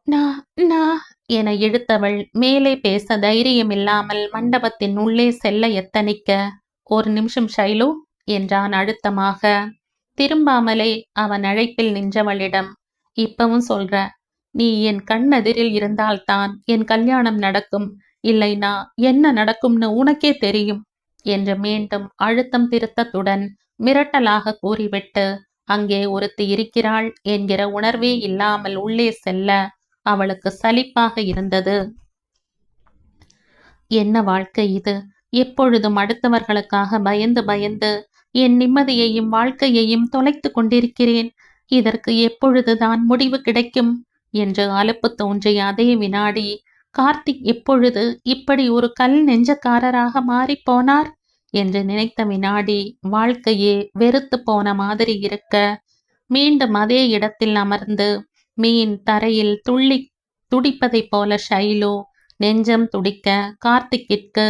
நான் என இழுத்தவள் மேலே பேச தைரியமில்லாமல் மண்டபத்தின் உள்ளே செல்ல எத்தனிக்க, ஒரு நிமிஷம் ஷைலு என்றான் அழுத்தமாக. திரும்பாமலே அவன் அழைப்பில் நின்றவளிடம், இப்பவும் சொல்ற, நீ என் கண்ணெதிரில் இருந்தால்தான் என் கல்யாணம் நடக்கும், இல்லைனா என்ன நடக்கும்னு உனக்கே தெரியும் என்று மீண்டும் அழுத்தம் திருத்தத்துடன் மிரட்டலாக கூறிவிட்டு அங்கே ஒருத்தி இருக்கிறாள் என்கிற உணர்வே இல்லாமல் உள்ளே செல்ல அவளுக்கு சலிப்பாக இருந்தது. என்ன வாழ்க்கை இது? எப்பொழுதும் அடுத்தவர்களுக்காக பயந்து பயந்து என் நிம்மதியையும் வாழ்க்கையையும் தொலைத்து கொண்டிருக்கிறேன். இதற்கு எப்பொழுதுதான் முடிவு கிடைக்கும் என்று அலுப்பு தோன்றிய அதே வினாடி கார்த்திக் எப்பொழுது இப்படி ஒரு கல் நெஞ்சக்காரராக மாறி போனார் என்று நினைத்த வினாடி வாழ்க்கையே வெறுத்து போன மாதிரி இருக்க, மீண்டும் அதே இடத்தில் அமர்ந்து மீன் தரையில் துடிப்பதைப் போல ஷைலு நெஞ்சம் துடிக்க கார்த்திக்கிற்கு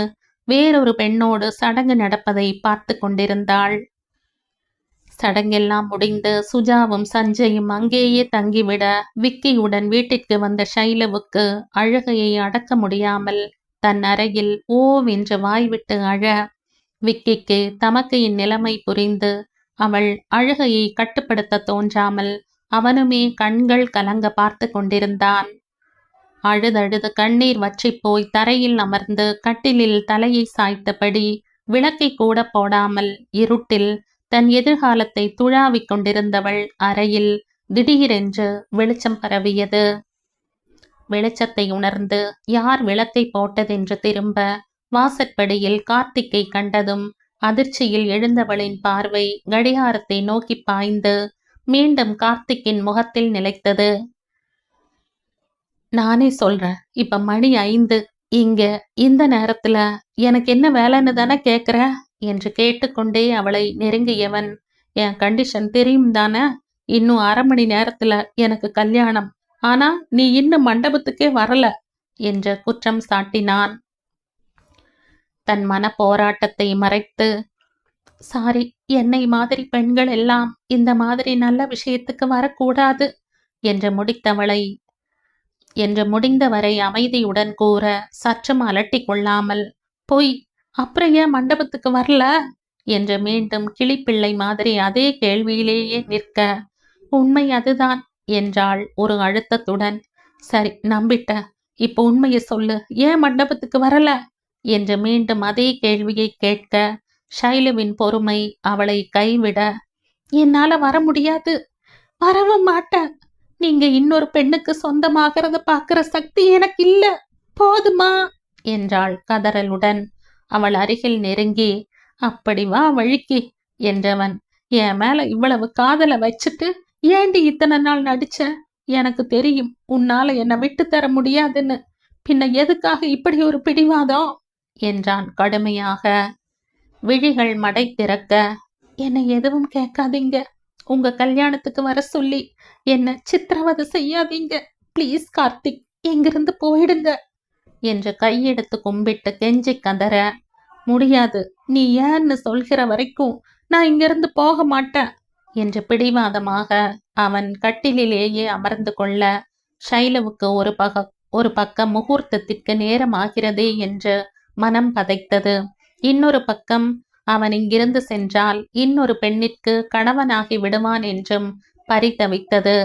வேறொரு பெண்ணோடு சடங்கு நடப்பதை பார்த்து கொண்டிருந்தாள். சடங்கெல்லாம் முடிந்து சுஜாவும் சஞ்சயும் அங்கேயே தங்கிவிட விக்கியுடன் வீட்டிற்கு வந்த ஷைலுவுக்கு அழுகையை அடக்க முடியாமல் தன் அறையில் ஓவென்று வாய்விட்டு அழ, விக்கிக்கு தமக்கையின் நிலைமை புரிந்து அவள் அழுகையை கட்டுப்படுத்த தோன்றாமல் அவனுமே கண்கள் கலங்க பார்த்து கொண்டிருந்தான். அழுதழுது கண்ணீர் வற்றி போய் தரையில் அமர்ந்து கட்டிலில் தலையை சாய்த்தபடி விளக்கை கூட போடாமல் இருட்டில் தன் எதிர்காலத்தை துழாவிக் கொண்டிருந்தவள் அறையில் திடீரென்று வெளிச்சம் பரவியது. வெளிச்சத்தை உணர்ந்து யார் விளக்கை போட்டதென்று திரும்ப வாசற்படியில் கார்த்திக்கை கண்டதும் அதிர்ச்சியில் எழுந்தவளின் பார்வை கடிகாரத்தை நோக்கி பாய்ந்து மீண்டும் கார்த்திக்கின் முகத்தில் நிலைத்தது. நானே சொல்றேன், இப்ப மணி 5, இங்க இந்த நேரத்துல எனக்கு என்ன வேலைன்னு தானே கேக்குற என்று கேட்டுக்கொண்டே அவளை நெருங்கியவன், என் கண்டிஷன் தெரியும் தானே, இன்னும் 1/2 மணி நேரத்துல எனக்கு கல்யாணம், ஆனா நீ இன்னும் மண்டபத்துக்கே வரல என்று குற்றம் சாட்டினான். தன் மன போராட்டத்தை மறைத்து, சாரி, என்னை மாதிரி பெண்கள் எல்லாம் இந்த மாதிரி நல்ல விஷயத்துக்கு வரக்கூடாது என்று முடிந்தவரை அமைதியுடன் கூற சற்றும் அலட்டி கொள்ளாமல், பொய், அப்புறம் ஏன் மண்டபத்துக்கு வரல என்று மீண்டும் கிளிப்பிள்ளை மாதிரி அதே கேள்வியிலேயே நிற்க, உண்மை அதுதான் என்றாள் ஒரு அழுத்தத்துடன். சரி, நம்பிட்ட, இப்போ உண்மையை சொல்லு, ஏன் மண்டபத்துக்கு வரல என்று மீண்டும் அதே கேள்வியை கேட்க ஷைலுவின் பொறுமை அவளை கைவிட, என்னால வர முடியாது, வரவும் மாட்டேன், நீங்க இன்னொரு பெண்ணுக்கு சொந்தமாகிறத பார்க்கிற சக்தி எனக்கு இல்ல, போதுமா என்றாள் கதறலுடன். அவள் அருகில் நெருங்கி, அப்படி வா வழுக்கி என்றவன், என் மேல இவ்வளவு காதலை வச்சுட்டு ஏண்டி இத்தனை நாள் நடிச்ச? எனக்கு தெரியும் உன்னால என்னை விட்டு தர முடியாதுன்னு, பின்ன எதுக்காக இப்படி ஒரு பிடிவாதம் என்றான் கடுமையாக. விழிகள் மடை திறக்க, என்னை எதுவும் கேட்காதீங்க, உங்க கல்யாணத்துக்கு வர சொல்லி என்ன சித்திரவதை செய்யாதீங்க, பிளீஸ் கார்த்திக், எங்கிருந்து போயிடுங்க என்று கையெடுத்து கும்பிட்டு கெஞ்சி கதற, முடியாது, நீ ஏன்னு சொல்கிற வரைக்கும் நான் இங்கிருந்து போக மாட்டேன் என்று பிடிவாதமாக அவன் கட்டிலேயே அமர்ந்து கொள்ள, ஷைலுவுக்கு ஒரு பக்கம் முகூர்த்தத்திற்கு நேரமாகிறதே என்று மனம் பதைத்தது. இன்னொரு பக்கம் அவன் இங்கிருந்து சென்றால் இன்னொரு பெண்ணிற்கு கணவனாகி விடுவான் என்றும் பரிதவித்தது.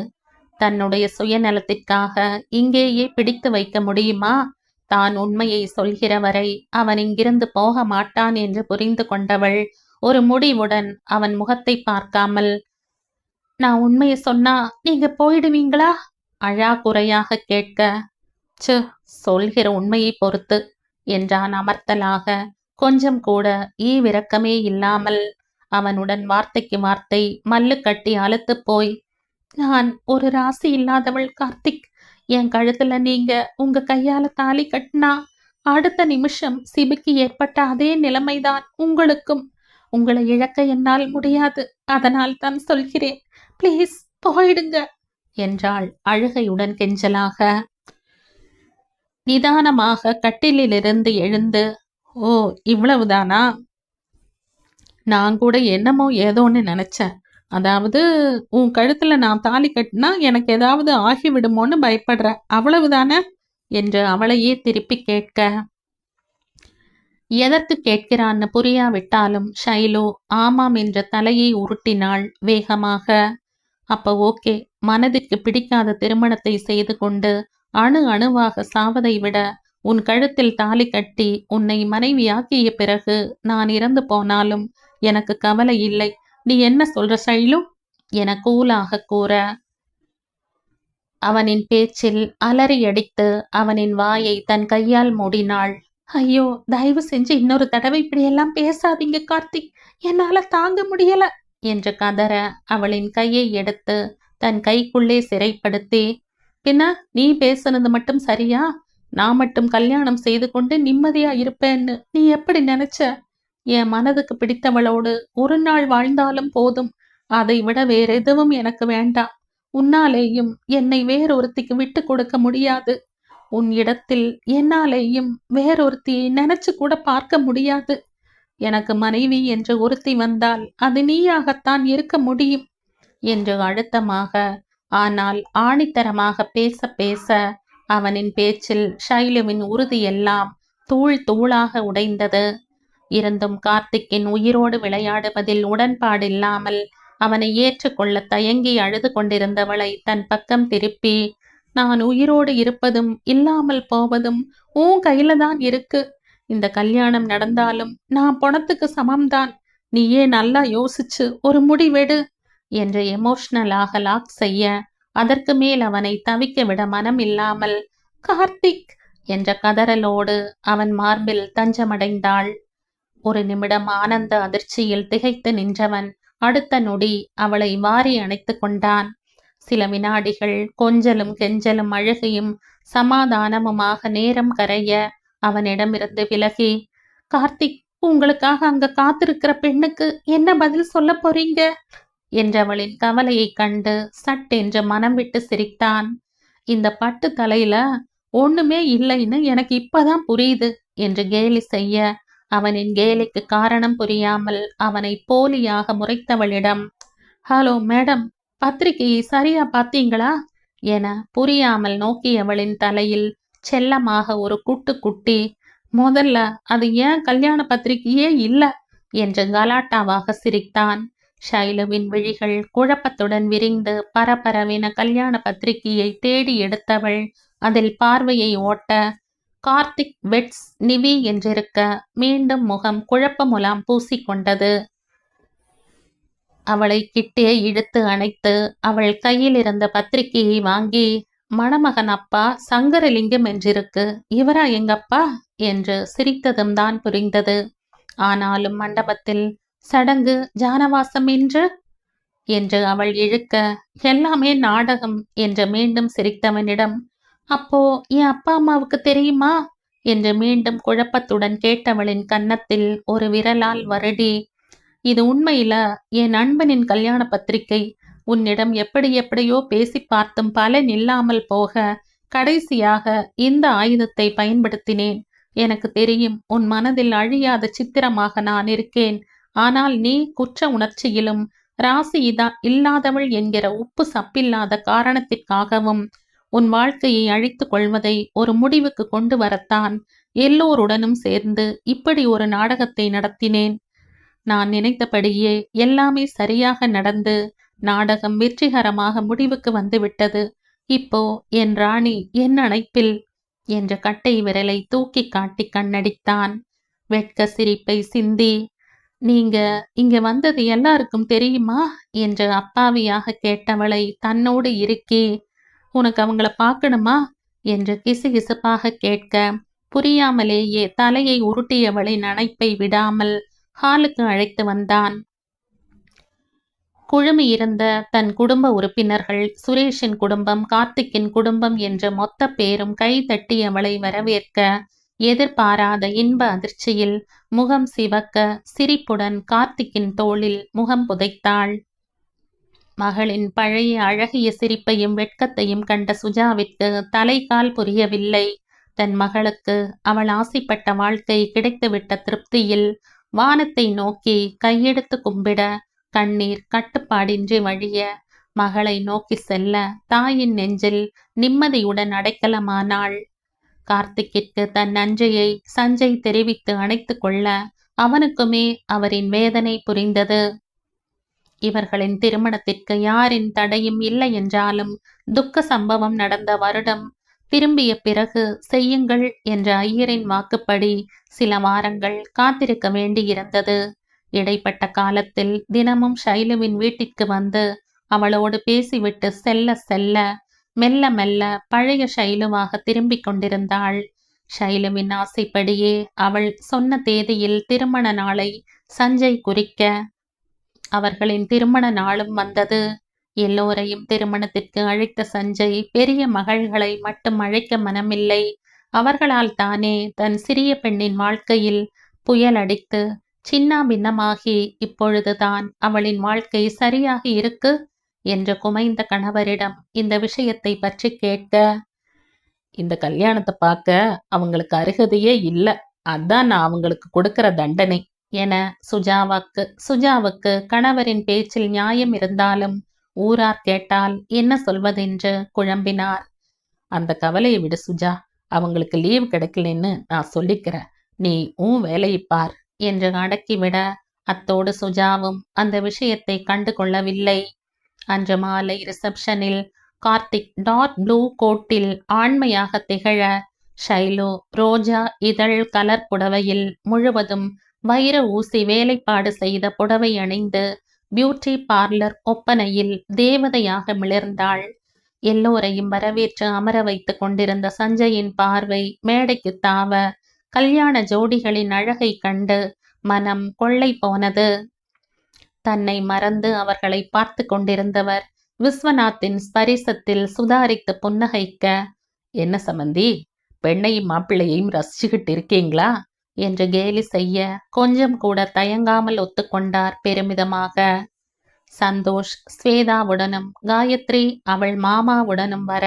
தன்னுடைய சுயநலத்திற்காக இங்கேயே பிடித்து வைக்க முடியுமா? தான் உண்மையை சொல்கிற வரை அவன் இங்கிருந்து போக மாட்டான் என்று புரிந்து கொண்டவள் ஒரு முடிவுடன் அவன் முகத்தை பார்க்காமல், நான் உண்மையை சொன்னா நீங்க போயிடுவீங்களா? அழாக்குறையாக கேட்க, சு, சொல்கிற உண்மையை பொறுத்து என்றான் அமர்த்தலாக. கொஞ்சம் கூட ஈவிரக்கமே இல்லாமல் அவனுடன் வார்த்தைக்கு வார்த்தை மல்லு கட்டி அழுத்து போய், நான் ஒரு ராசி இல்லாதவள் கார்த்திக். என் கழுத்துல நீங்க உங்க கையால தாலி கட்டினா அடுத்த நிமிஷம் சிபிக்கு ஏற்பட்ட அதே நிலைமைதான் உங்களுக்கும். உங்களை இழக்க என்னால் முடியாது. அதனால் தான் சொல்கிறேன், பிளீஸ் போயிடுங்க என்றாள் அழுகையுடன் கெஞ்சலாக. நிதானமாக கட்டிலிருந்து எழுந்து, ஓ இவ்வளவுதானா? நான் கூட என்னமோ ஏதோன்னு நினைச்சேன். அதாவது உன் கழுத்துல நான் தாலி கட்டினா எனக்கு ஏதாவது ஆகிவிடுமோன்னு பயப்படுற, அவ்வளவுதானே என்று அவளையே திருப்பி கேட்க, எதற்கு கேட்கிறான்னு புரியாவிட்டாலும் ஷைலு ஆமாம் என்ற தலையை உருட்டினாள் வேகமாக. அப்ப ஓகே, மனதிற்கு பிடிக்காத திருமணத்தை செய்து கொண்டு அணு அணுவாக சாவதை விட உன் கழுத்தில் தாலி கட்டி உன்னை மனைவியாக்கிய பிறகு நான் இறந்து போனாலும் எனக்கு கவலை இல்லை. நீ என்ன சொல்ற ஷைலு என கூலாக கூற, அவனின் பேச்சில் அலறி அடித்து அவனின் வாயை தன் கையால் மூடினாள். ஐயோ, தயவு செஞ்சு இன்னொரு தடவை இப்படியெல்லாம் பேசாதீங்க கார்த்திக், என்னால தாங்க முடியல என்று கதற அவளின் கையை எடுத்து தன் கைக்குள்ளே சிறைப்படுத்தி, பின்ன நீ பேசுனது மட்டும் சரியா? நான் மட்டும் கல்யாணம் செய்து கொண்டு நிம்மதியா இருப்பேன்னு நீ எப்படி நினைச்ச? என் மனதுக்கு பிடித்தவளோடு ஒரு நாள் வாழ்ந்தாலும் போதும். அதை விட வேற எதுவும் எனக்கு வேண்டாம். உன்னாலேயும் என்னை வேறொருத்திக்கு விட்டு கொடுக்க முடியாது. உன் இடத்தில் என்னாலேயும் வேறொருத்தியை நினைச்சு கூட பார்க்க முடியாது. எனக்கு மனைவி என்று ஒருத்தி வந்தால் அது நீயாகத்தான் இருக்க முடியும் என்று அழுத்தமாக ஆனால் ஆணித்தரமாக பேச பேச அவனின் பேச்சில் ஷைலுவின் உறுதியெல்லாம் தூள் தூளாக உடைந்தது. இருந்தும் கார்த்திக்கின் உயிரோடு விளையாடுவதில் உடன்பாடில்லாமல் அவனை ஏற்றுக்கொள்ள தயங்கி அழுது கொண்டிருந்தவளை தன் பக்கம் திருப்பி, நான் உயிரோடு இருப்பதும் இல்லாமல் போவதும் உன் கையில தான் இருக்கு. இந்த கல்யாணம் நடந்தாலும் நான் பணத்துக்கு சமம்தான். நீயே நல்லா யோசிச்சு ஒரு முடிவெடு என்று எமோஷனலாக லாக் செய்ய, அதற்கு மேல் அவனை தவிக்க விட மனம் இல்லாமல் கார்த்திக் என்ற கதறலோடு அவன் மார்பில் தஞ்சமடைந்தாள். ஒரு நிமிடம் ஆனந்த அதிர்ச்சியில் திகைத்து நின்றவன் அடுத்த நொடி அவளை வாரி அணைத்து கொண்டான். சில வினாடிகள் கொஞ்சலும் கெஞ்சலும் அழுகையும் சமாதானமுமாக நேரம் கரைய அவனிடமிருந்து விலகி, கார்த்திக், உங்களுக்காக அங்க காத்திருக்கிற பெண்ணுக்கு என்ன பதில் சொல்ல போறீங்க என்றவளின் கவலையை கண்டு சட்டென்று மனம் விட்டு சிரித்தான். இந்த பட்டு தலையில ஒண்ணுமே இல்லைன்னு எனக்கு இப்பதான் புரியுது என்று கேலி செய்ய, அவனின் கேலிக்கு காரணம் புரியாமல் அவனை போலியாக முறைத்தவளிடம், ஹலோ மேடம், பத்திரிகையை சரியா பார்த்தீங்களா என புரியாமல் நோக்கியவளின் தலையில் செல்லமாக ஒரு குட்டு குட்டி, முதல்ல அது ஏன் கல்யாண பத்திரிகையே இல்ல என்று கலாட்டாவாக சிரித்தான். ஷைலுவின் விழிகள் குழப்பத்துடன் விரிந்து பரபரவென கல்யாண பத்திரிகையை தேடி எடுத்தவள் அதில் பார்வையை ஓட்ட, கார்த்திக் வெட்ஸ் நிவி என்றிருக்க மீண்டும் முகம் குழப்பமுலாம் பூசிக்கொண்டது. அவளை கிட்டே இழுத்து அணைத்து அவள் கையில் இருந்த பத்திரிகையை வாங்கி, மணமகன் அப்பா சங்கரலிங்கம் என்றிருக்கு, இவரா எங்கப்பா என்று சிரித்ததும் தான் புரிந்தது. ஆனாலும் மண்டபத்தில் சடங்கு ஜானவாசம் என்று அவள் இழுக்க, எல்லாமே நாடகம் என்று மீண்டும் சிரித்தவனிடம், அப்போ என் அப்பா அம்மாவுக்கு தெரியுமா என்று மீண்டும் குழப்பத்துடன் கேட்டவளின் கன்னத்தில் ஒரு விரலால் வருடி, இது உண்மையில என் நண்பனின் கல்யாண பத்திரிகை. உன்னிடம் எப்படி எப்படியோ பேசி பார்த்தும் பலன் இல்லாமல் போக கடைசியாக இந்த ஆயுதத்தை பயன்படுத்தினேன். எனக்கு தெரியும், உன் மனதில் அழியாத சித்திரமாக நான் இருக்கேன். ஆனால் நீ குற்ற உணர்ச்சியிலும் ராசி இல்லாதவள் என்கிற உப்பு சப்பில்லாத காரணத்திற்காகவும் உன் வாழ்க்கையை அழித்துக் கொள்வதை ஒரு முடிவுக்கு கொண்டு வரத்தான் எல்லோருடனும் சேர்ந்து இப்படி ஒரு நாடகத்தை நடத்தினேன். நான் நினைத்தபடியே எல்லாமே சரியாக நடந்து நாடகம் வெற்றிகரமாக முடிவுக்கு வந்துவிட்டது. இப்போ என் ராணி என் அணைப்பில் என்ற கட்டை விரலை தூக்கி காட்டி கண்ணடித்தான். வெட்க சிரிப்பை சிந்தி, நீங்க இங்க வந்தது எல்லாருக்கும் தெரியுமா என்று அப்பாவியாக கேட்டவளை தன்னோடு இருக்கி, உனக்கு அவங்கள பார்க்கணுமா என்று கிசுகிசுப்பாக கேட்க, புரியாமலேயே தலையை உருட்டியவளின் அணைப்பை விடாமல் ஹாலுக்கு அழைத்து வந்தான். குழுமியிருந்த தன் குடும்ப உறுப்பினர்கள், சுரேஷின் குடும்பம், கார்த்திக்கின் குடும்பம் என்ற மொத்த பேரும் கை தட்டி அவளை வரவேற்க, எதிர்பாராத இன்ப அதிர்ச்சியில் முகம் சிவக்க சிரிப்புடன் கார்த்திக்கின் தோளில் முகம் புதைத்தாள். மகளின் பழைய அழகிய சிரிப்பையும் வெட்கத்தையும் கண்ட சுஜாவிற்கு தலைகால் புரியவில்லை. தன் மகளுக்கு அவள் ஆசைப்பட்ட வாழ்க்கை கிடைத்துவிட்ட திருப்தியில் வானத்தை நோக்கி கையெடுத்து கும்பிட, கண்ணீர் கட்டுப்பாடின்றி வழிய, மகளை நோக்கி செல்ல தாயின் நெஞ்சில் நிம்மதியுடன் அடைக்கலமானாள். கார்த்திக்கிற்கு தன் நன்றியை சஞ்சய் தெரிவித்து அணைத்து கொள்ள அவனுக்குமே அவரின் வேதனை புரிந்தது. இவர்களின் திருமணத்திற்கு யாரின் தடையும் இல்லை என்றாலும் துக்க சம்பவம் நடந்த வருடம் திரும்பிய பிறகு செய்யுங்கள் என்ற ஐயரின் வாக்குப்படி சில வாரங்கள் காத்திருக்க வேண்டியிருந்தது. இடைப்பட்ட காலத்தில் தினமும் ஷைலுவின் வீட்டிற்கு வந்து அவளோடு பேசிவிட்டு செல்ல செல்ல மெல்ல மெல்ல பழைய ஷைலுவாக திரும்பிக் கொண்டிருந்தாள். ஷைலுவின் ஆசைப்படியே அவள் சொன்ன தேதியில் திருமண நாளை சஞ்சய் குறிக்க அவர்களின் திருமண நாளும் வந்தது. எல்லோரையும் திருமணத்திற்கு அழைத்த சஞ்சய் பெரிய மகள்களை மட்டும் அழைக்க மனமில்லை. அவர்களால் தானே தன் சிறிய பெண்ணின் வாழ்க்கையில் புயல் அடித்து சின்னா பின்னமாகி இப்பொழுதுதான் அவளின் வாழ்க்கை சரியாக இருக்கு என்று குமைந்த கணவரிடம் இந்த விஷயத்தை பற்றி கேட்க, இந்த கல்யாணத்தை பார்க்க அவங்களுக்கு அருகதையே இல்லை, அதான் நான் அவங்களுக்கு கொடுக்கிற தண்டனை என சுஜாவுக்கு கணவரின் பேச்சில் நியாயம் இருந்தாலும் ஊரார் கேட்டால் என்ன சொல்வதென்று குழம்பினார். அந்த கவலையை விடு சுஜா, அவங்களுக்கு லீவ் கிடைக்கலன்னு நான் சொல்லிக்கிறேன், நீ உன் வேலையை பார் என்று அடக்கிவிட, அத்தோடு சுஜாவும் அந்த விஷயத்தை கண்டு கொள்ளவில்லை. அன்று மாலை ரிசப்ஷனில் கார்த்திக் டார்க் ப்ளூ கோட்டில் ஆண்மையாக திகழ, ஷைலு ரோஜா இதழ் கலர் புடவையில் முழுவதும் வைர ஊசி வேலைப்பாடு செய்த புடவை அணிந்து பியூட்டி பார்லர் ஒப்பனையில் தேவதையாக மிளர்ந்தாள். எல்லோரையும் வரவேற்று அமர வைத்து கொண்டிருந்த சஞ்சயின் பார்வை மேடைக்கு தாவ, கல்யாண ஜோடிகளின் அழகை கண்டு மனம் கொள்ளை போனது. தன்னை மறந்து அவர்களை பார்த்து கொண்டிருந்தவர் விஸ்வநாத்தின் ஸ்பரிசத்தில் சுதாரித்து புன்னகைக்க, என்ன சம்பந்தி, பெண்ணையும் மாப்பிள்ளையையும் ரசிச்சுக்கிட்டு இருக்கீங்களா என்று கேலி செய்ய கொஞ்சம் கூட தயங்காமல் ஒத்துக்கொண்டார் பெருமிதமாக. சந்தோஷ் ஸ்வேதாவுடனும் காயத்ரி அவள் மாமாவுடனும் வர,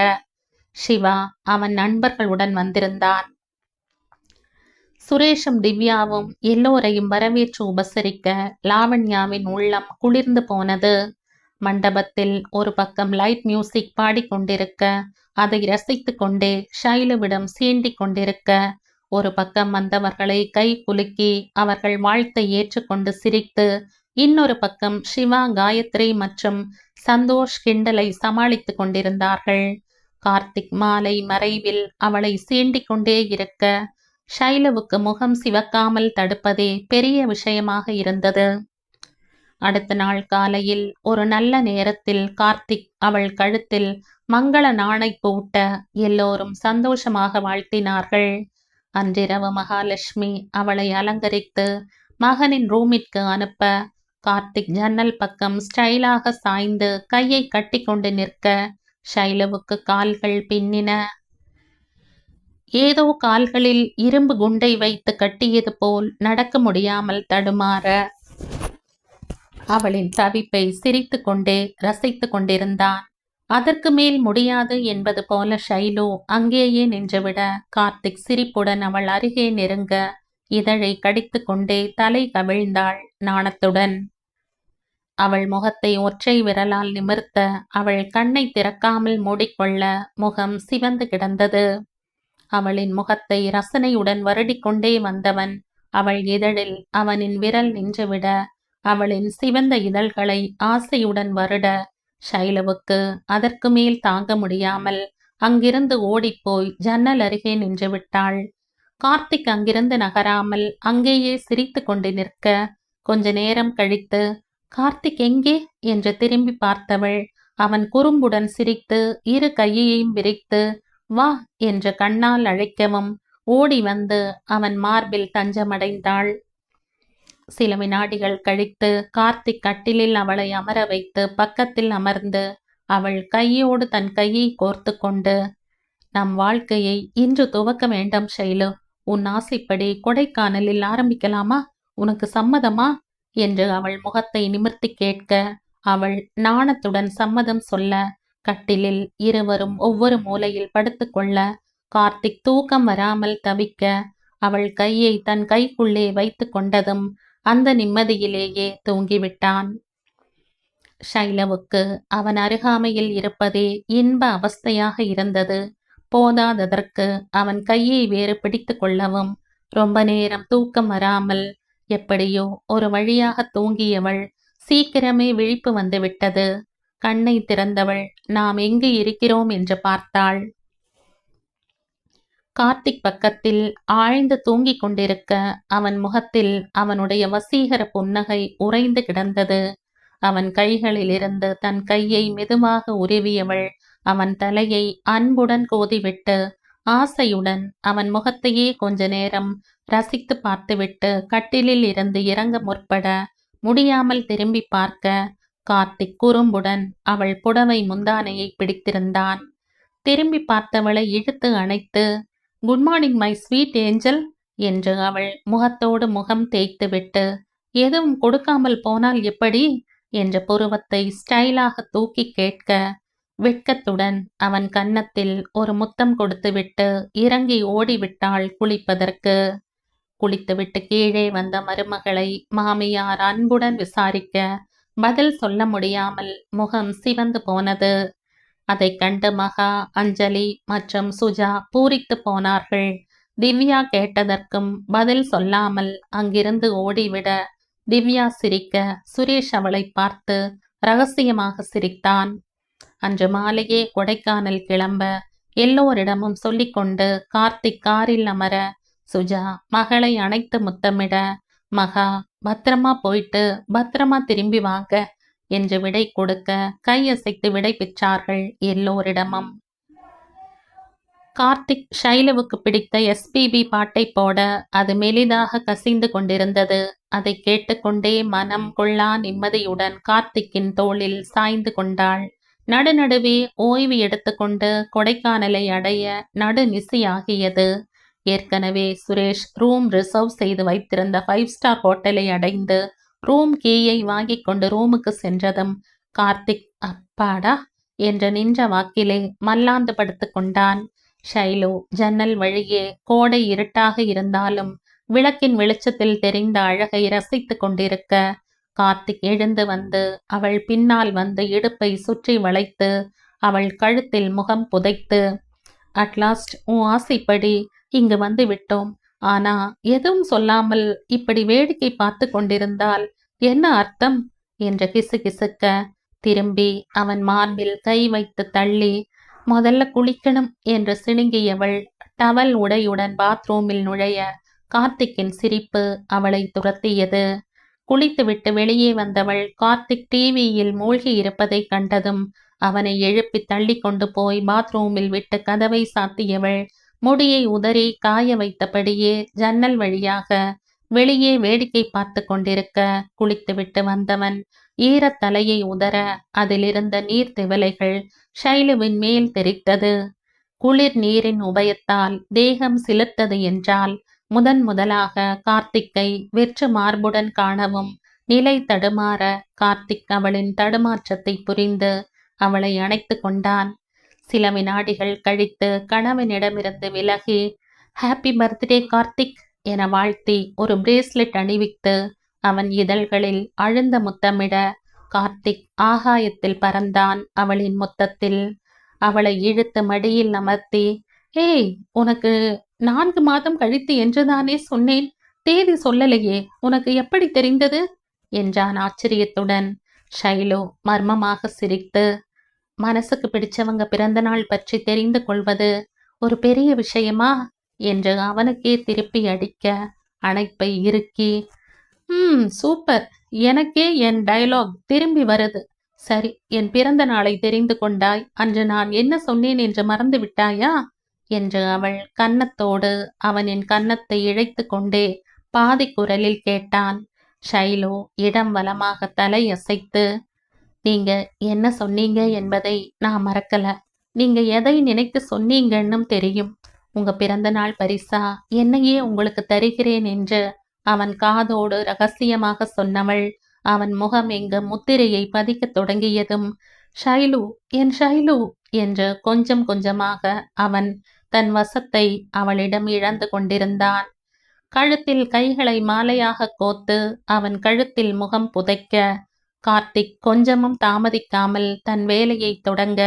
சிவா அவன் நண்பர்களுடன் வந்திருந்தான். சுரேஷும் திவ்யாவும் எல்லோரையும் வரவேற்று உபசரிக்க லாவண்யாவின் உள்ளம் குளிர்ந்து போனது. மண்டபத்தில் ஒரு பக்கம் லைட் மியூசிக் பாடிக்கொண்டிருக்க அதை ரசித்து கொண்டே ஷைலுவிடம் சீண்டி கொண்டிருக்க, ஒரு பக்கம் வந்தவர்களை கை குலுக்கி அவர்கள் வாழ்த்தை ஏற்றுக்கொண்டு சிரித்து, இன்னொரு பக்கம் சிவா காயத்ரி மற்றும் சந்தோஷ் கிண்டலை சமாளித்து கொண்டிருந்தார்கள். கார்த்திக் மாலை மறைவில் அவளை சீண்டி கொண்டே இருக்க ஷைலுவுக்கு முகம் சிவக்காமல் தடுப்பதே பெரிய விஷயமாக இருந்தது. அடுத்த நாள் காலையில் ஒரு நல்ல நேரத்தில் கார்த்திக் அவள் கழுத்தில் மங்கள நாணை பூட்ட எல்லோரும் சந்தோஷமாக வாழ்த்தினார்கள். அன்றிரவு மகாலட்சுமி அவளை அலங்கரித்து மகனின் ரூமிற்கு அனுப்ப, கார்த்திக் ஜன்னல் பக்கம் ஸ்டைலாக சாய்ந்து கையை கட்டி கொண்டு நிற்க, ஷைலுவுக்கு கால்கள் பின்னின. ஏதோ கால்களில் இரும்பு குண்டை வைத்து கட்டியது போல் நடக்க முடியாமல் தடுமாற, அவளின் தவிப்பை சிரித்து கொண்டே ரசித்து கொண்டிருந்தான். அதற்கு மேல் முடியாது என்பது போல ஷைலு அங்கேயே நின்றுவிட, கார்த்திக் சிரிப்புடன் அவள் அருகே நெருங்க, இதழை கடித்து கொண்டே தலை கவிழ்ந்தாள் நாணத்துடன். அவள் முகத்தை ஒற்றை விரலால் நிமிர்த்த, அவள் கண்ணை திறக்காமல் மூடிக்கொள்ள முகம் சிவந்து கிடந்தது. அவளின் முகத்தை ரசனையுடன் வருடிக்கொண்டே வந்தவன் அவள் இதழில் அவனின் விரல் நின்றுவிட, அவளின் சிவந்த இதழ்களை ஆசையுடன் வருட, ஷைலுவுக்கு அதற்கு மேல் தாங்க முடியாமல் அங்கிருந்து ஓடிப்போய் ஜன்னல் அருகே நின்று விட்டாள். கார்த்திக் அங்கிருந்து நகராமல் அங்கேயே சிரித்து கொண்டு நிற்க, கொஞ்ச நேரம் கழித்து கார்த்திக் எங்கே என்று திரும்பி பார்த்தவள் அவன் குறும்புடன் சிரித்து இரு கையையும் விரித்து வா என்று கண்ணால் அழைக்கவும் ஓடி வந்து அவன் மார்பில் தஞ்சமடைந்தாள். சில வினாடிகள் கழித்து கார்த்திக் கட்டிலில் அவளை அமர வைத்து பக்கத்தில் அமர்ந்து அவள் கையோடு தன் கையை கோர்த்து கொண்டு, நம் வாழ்க்கையை இன்று துவக்க வேண்டாம் ஷைலு, உன் ஆசைப்படி கொடைக்கானலில் ஆரம்பிக்கலாமா? உனக்கு சம்மதமா என்று அவள் முகத்தை நிமிர்த்தி கேட்க, அவள் நாணத்துடன் சம்மதம் சொல்ல, கட்டிலில் இருவரும் ஒவ்வொரு மூலையில் படுத்துக்கொள்ள, கார்த்திக் தூக்கம் வராமல் தவிக்க, அவள் கையை தன் கைக்குள்ளே வைத்து கொண்டதும் அந்த நிம்மதியிலேயே தூங்கிவிட்டான். ஷைலவுக்கு அவன் அருகாமையில் இருப்பதே இன்ப அவஸ்தையாக இருந்தது. போதாததற்கு அவன் கையை வேறு பிடித்து கொள்ளவும் ரொம்ப நேரம் தூக்கம் வராமல் எப்படியோ ஒரு வழியாக தூங்கியவள் சீக்கிரமே விழிப்பு வந்துவிட்டது. கண்ணை திறந்தவள் நாம் எங்கு இருக்கிறோம் என்று பார்த்தாள். கார்த்திக் பக்கத்தில் ஆழ்ந்து தூங்கிக் கொண்டிருக்க அவன் முகத்தில் அவனுடைய வசீகர புன்னகை உறைந்து கிடந்தது. அவன் கைகளிலிருந்து தன் கையை மெதுவாக உருவியவள் அவன் தலையை அன்புடன் கோதிவிட்டு ஆசையுடன் அவன் முகத்தையே கொஞ்ச நேரம் ரசித்து பார்த்துவிட்டு கட்டிலில் இருந்து இறங்க முற்பட முடியாமல் திரும்பி பார்க்க, கார்த்திக் குறும்புடன் அவள் புடவை முந்தானையை பிடித்திருந்தான். திரும்பி பார்த்தவளை இழுத்து அணைத்து, good morning my sweet angel என்று அவள் முகத்தோடு முகம் தேய்த்துவிட்டு, எதுவும் கொடுக்காமல் போனால் எப்படி என்ற புருவத்தை ஸ்டைலாக தூக்கி கேட்க, வெட்கத்துடன் அவன் கன்னத்தில் ஒரு முத்தம் கொடுத்துவிட்டு இறங்கி ஓடிவிட்டாள் குளிப்பதற்கு. குளித்துவிட்டு கீழே வந்த மருமகளை மாமியார் அன்புடன் விசாரிக்க பதில் சொல்ல முடியாமல் முகம் சிவந்து போனது. அதை கண்டு மகா, அஞ்சலி மற்றும் சுஜா பூரித்து போனார்கள். திவ்யா கேட்டதற்கும் பதில் சொல்லாமல் அங்கிருந்து ஓடிவிட, திவ்யா சிரிக்க சுரேஷ் அவளை பார்த்து ரகசியமாக சிரித்தான். அன்று மாலையே கொடைக்கானல் கிளம்ப எல்லோரிடமும் சொல்லிக்கொண்டு கார்த்திக் காரில் அமர, சுஜா மகளை அணைத்து முத்தமிட, மகா பத்திரமா போயிட்டு பத்திரமா திரும்பி வாங்க என்று விடை கொடுக்க கையசைத்து விடை பெற்றார்கள் எல்லோரிடமும். கார்த்திக் ஷைலுவுக்கு பிடித்த எஸ்பிபி பாட்டை போட அது மெலிதாக கசிந்து கொண்டிருந்தது. அதை கேட்டுக்கொண்டே மனம் கொள்ளா நிம்மதியுடன் கார்த்திக்கின் தோளில் சாய்ந்து கொண்டாள். நடுநடுவே ஓய்வு எடுத்துக்கொண்டு கொடைக்கானலை அடைய நடுநிசியாகியது. ஏற்கனவே சுரேஷ் ரூம் ரிசர்வ் செய்து வைத்திருந்த 5 ஸ்டார் ஹோட்டலை அடைந்து ரூம் கீயை வாங்கி கொண்டு ரூமுக்கு சென்றதும் கார்த்திக் அப்பாடா என்ற நின்ற வாக்கிலே மல்லாந்து படுத்து கொண்டான். ஷைலு ஜன்னல் வழியே கோடை இருட்டாக இருந்தாலும் விளக்கின் வெளிச்சத்தில் தெரிந்த அழகை ரசித்து கொண்டிருக்க, கார்த்திக் எழுந்து வந்து அவள் பின்னால் வந்து இடுப்பை சுற்றி வளைத்து அவள் கழுத்தில் முகம் புதைத்து, அட்லாஸ்ட் உன் ஆசைப்படி இங்கு வந்து விட்டோம். ஆனா எதுவும் சொல்லாமல் இப்படி வேடிக்கை பார்த்து கொண்டிருந்தால் என்ன அர்த்தம் என்று கிசுகிசுக்க, திரும்பி அவன் மார்பில் கை வைத்து தள்ளி, முதல்ல குளிக்கணும் என்று சிணுங்கியவள் டவல் உடையுடன் பாத்ரூமில் நுழைய கார்த்திக்கின் சிரிப்பு அவளை துரத்தியது. குளித்துவிட்டு வெளியே வந்தவள் கார்த்திக் டிவியில் மூழ்கி இருப்பதை கண்டதும் அவனை எழுப்பி தள்ளி கொண்டு போய் பாத்ரூமில் விட்டு கதவை சாத்தியவள் முடியை உதறி காய வைத்தபடியே ஜன்னல் வழியாக வெளியே வேடிக்கை பார்த்து கொண்டிருக்க, குளித்துவிட்டு வந்தவன் ஈரத்தலையை உதற அதிலிருந்த நீர் திவலைகள் ஷைலுவின் மேல் தெரித்தது. குளிர் நீரின் உபயத்தால் தேகம் சிலிர்த்தது என்றால் முதலாக கார்த்திக்கை வெற்று மார்புடன் காணவும் நிலை தடுமாற கார்த்திக் அவளின் தடுமாற்றத்தை புரிந்து அவளை அணைத்து கொண்டான். சில வினாடிகள் கழித்து கணவனிடமிருந்து விலகி, ஹாப்பி பர்த்டே கார்த்திக் என வாழ்த்தி ஒரு பிரேஸ்லெட் அணிவித்து அவன் இதழ்களில் அழுந்த முத்தமிட கார்த்திக் ஆகாயத்தில் பறந்தான் அவளின் முத்தத்தில். அவளை இழுத்து மடியில் அமர்த்தி, ஏய், உனக்கு 4 மாதம் கழித்து என்றுதானே சொன்னேன், தேதி சொல்லலையே, உனக்கு எப்படி தெரிந்தது என்றான் ஆச்சரியத்துடன். ஷைலு மர்மமாக சிரித்து, மனசுக்கு பிடிச்சவங்க பிறந்த நாள் பற்றி தெரிந்து கொள்வது ஒரு பெரிய விஷயமா என்று அவனுக்கே திருப்பி அடிக்க அணைப்பை இறுக்கி, சூப்பர், எனக்கே என் டயலாக் திரும்பி வருது. சரி, என் பிறந்த நாளை தெரிந்து கொண்டாய், அன்று நான் என்ன சொன்னேன் என்று மறந்து விட்டாயா என்று அவள் கன்னத்தோடு அவனின் கன்னத்தை இழைத்து கொண்டே பாதி குரலில் கேட்டான். ஷைலு இடம் வலமாக தலை அசைத்து, நீங்க என்ன சொன்னீங்க என்பதை நான் மறக்கல, நீங்க எதை நினைத்து சொன்னீங்கன்னும் தெரியும். உங்க பிறந்த நாள் பரிசா என்னையே உங்களுக்கு தருகிறேன் என்று அவன் காதோடு ரகசியமாக சொன்னவள் அவன் முகம் எங்கு முத்திரையை பதிக்கத் தொடங்கியதும், ஷைலு, என் ஷைலு என்று கொஞ்சம் கொஞ்சமாக அவன் தன் வசத்தை அவளிடம் இழந்து கொண்டிருந்தான். கழுத்தில் கைகளை மாலையாக கோத்து அவன் கழுத்தில் முகம் புதைக்க கார்த்திக் கொஞ்சமும் தாமதிக்காமல் தன் வேலையை தொடங்க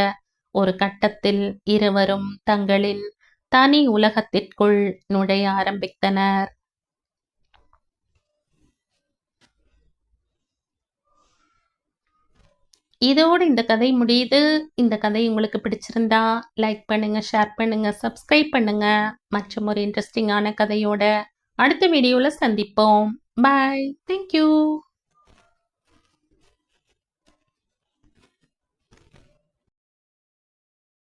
ஒரு கட்டத்தில் இருவரும் தங்களின் தனி உலகத்திற்குள் நுழைய ஆரம்பித்தனர். இதோடு இந்த கதை முடியுது. இந்த கதை உங்களுக்கு பிடிச்சிருந்தா லைக் பண்ணுங்க, ஷேர் பண்ணுங்க, சப்ஸ்கிரைப் பண்ணுங்க. மற்றும் ஒரு இன்ட்ரெஸ்டிங்கான கதையோட அடுத்த வீடியோல சந்திப்போம். பாய். தேங்க்யூ.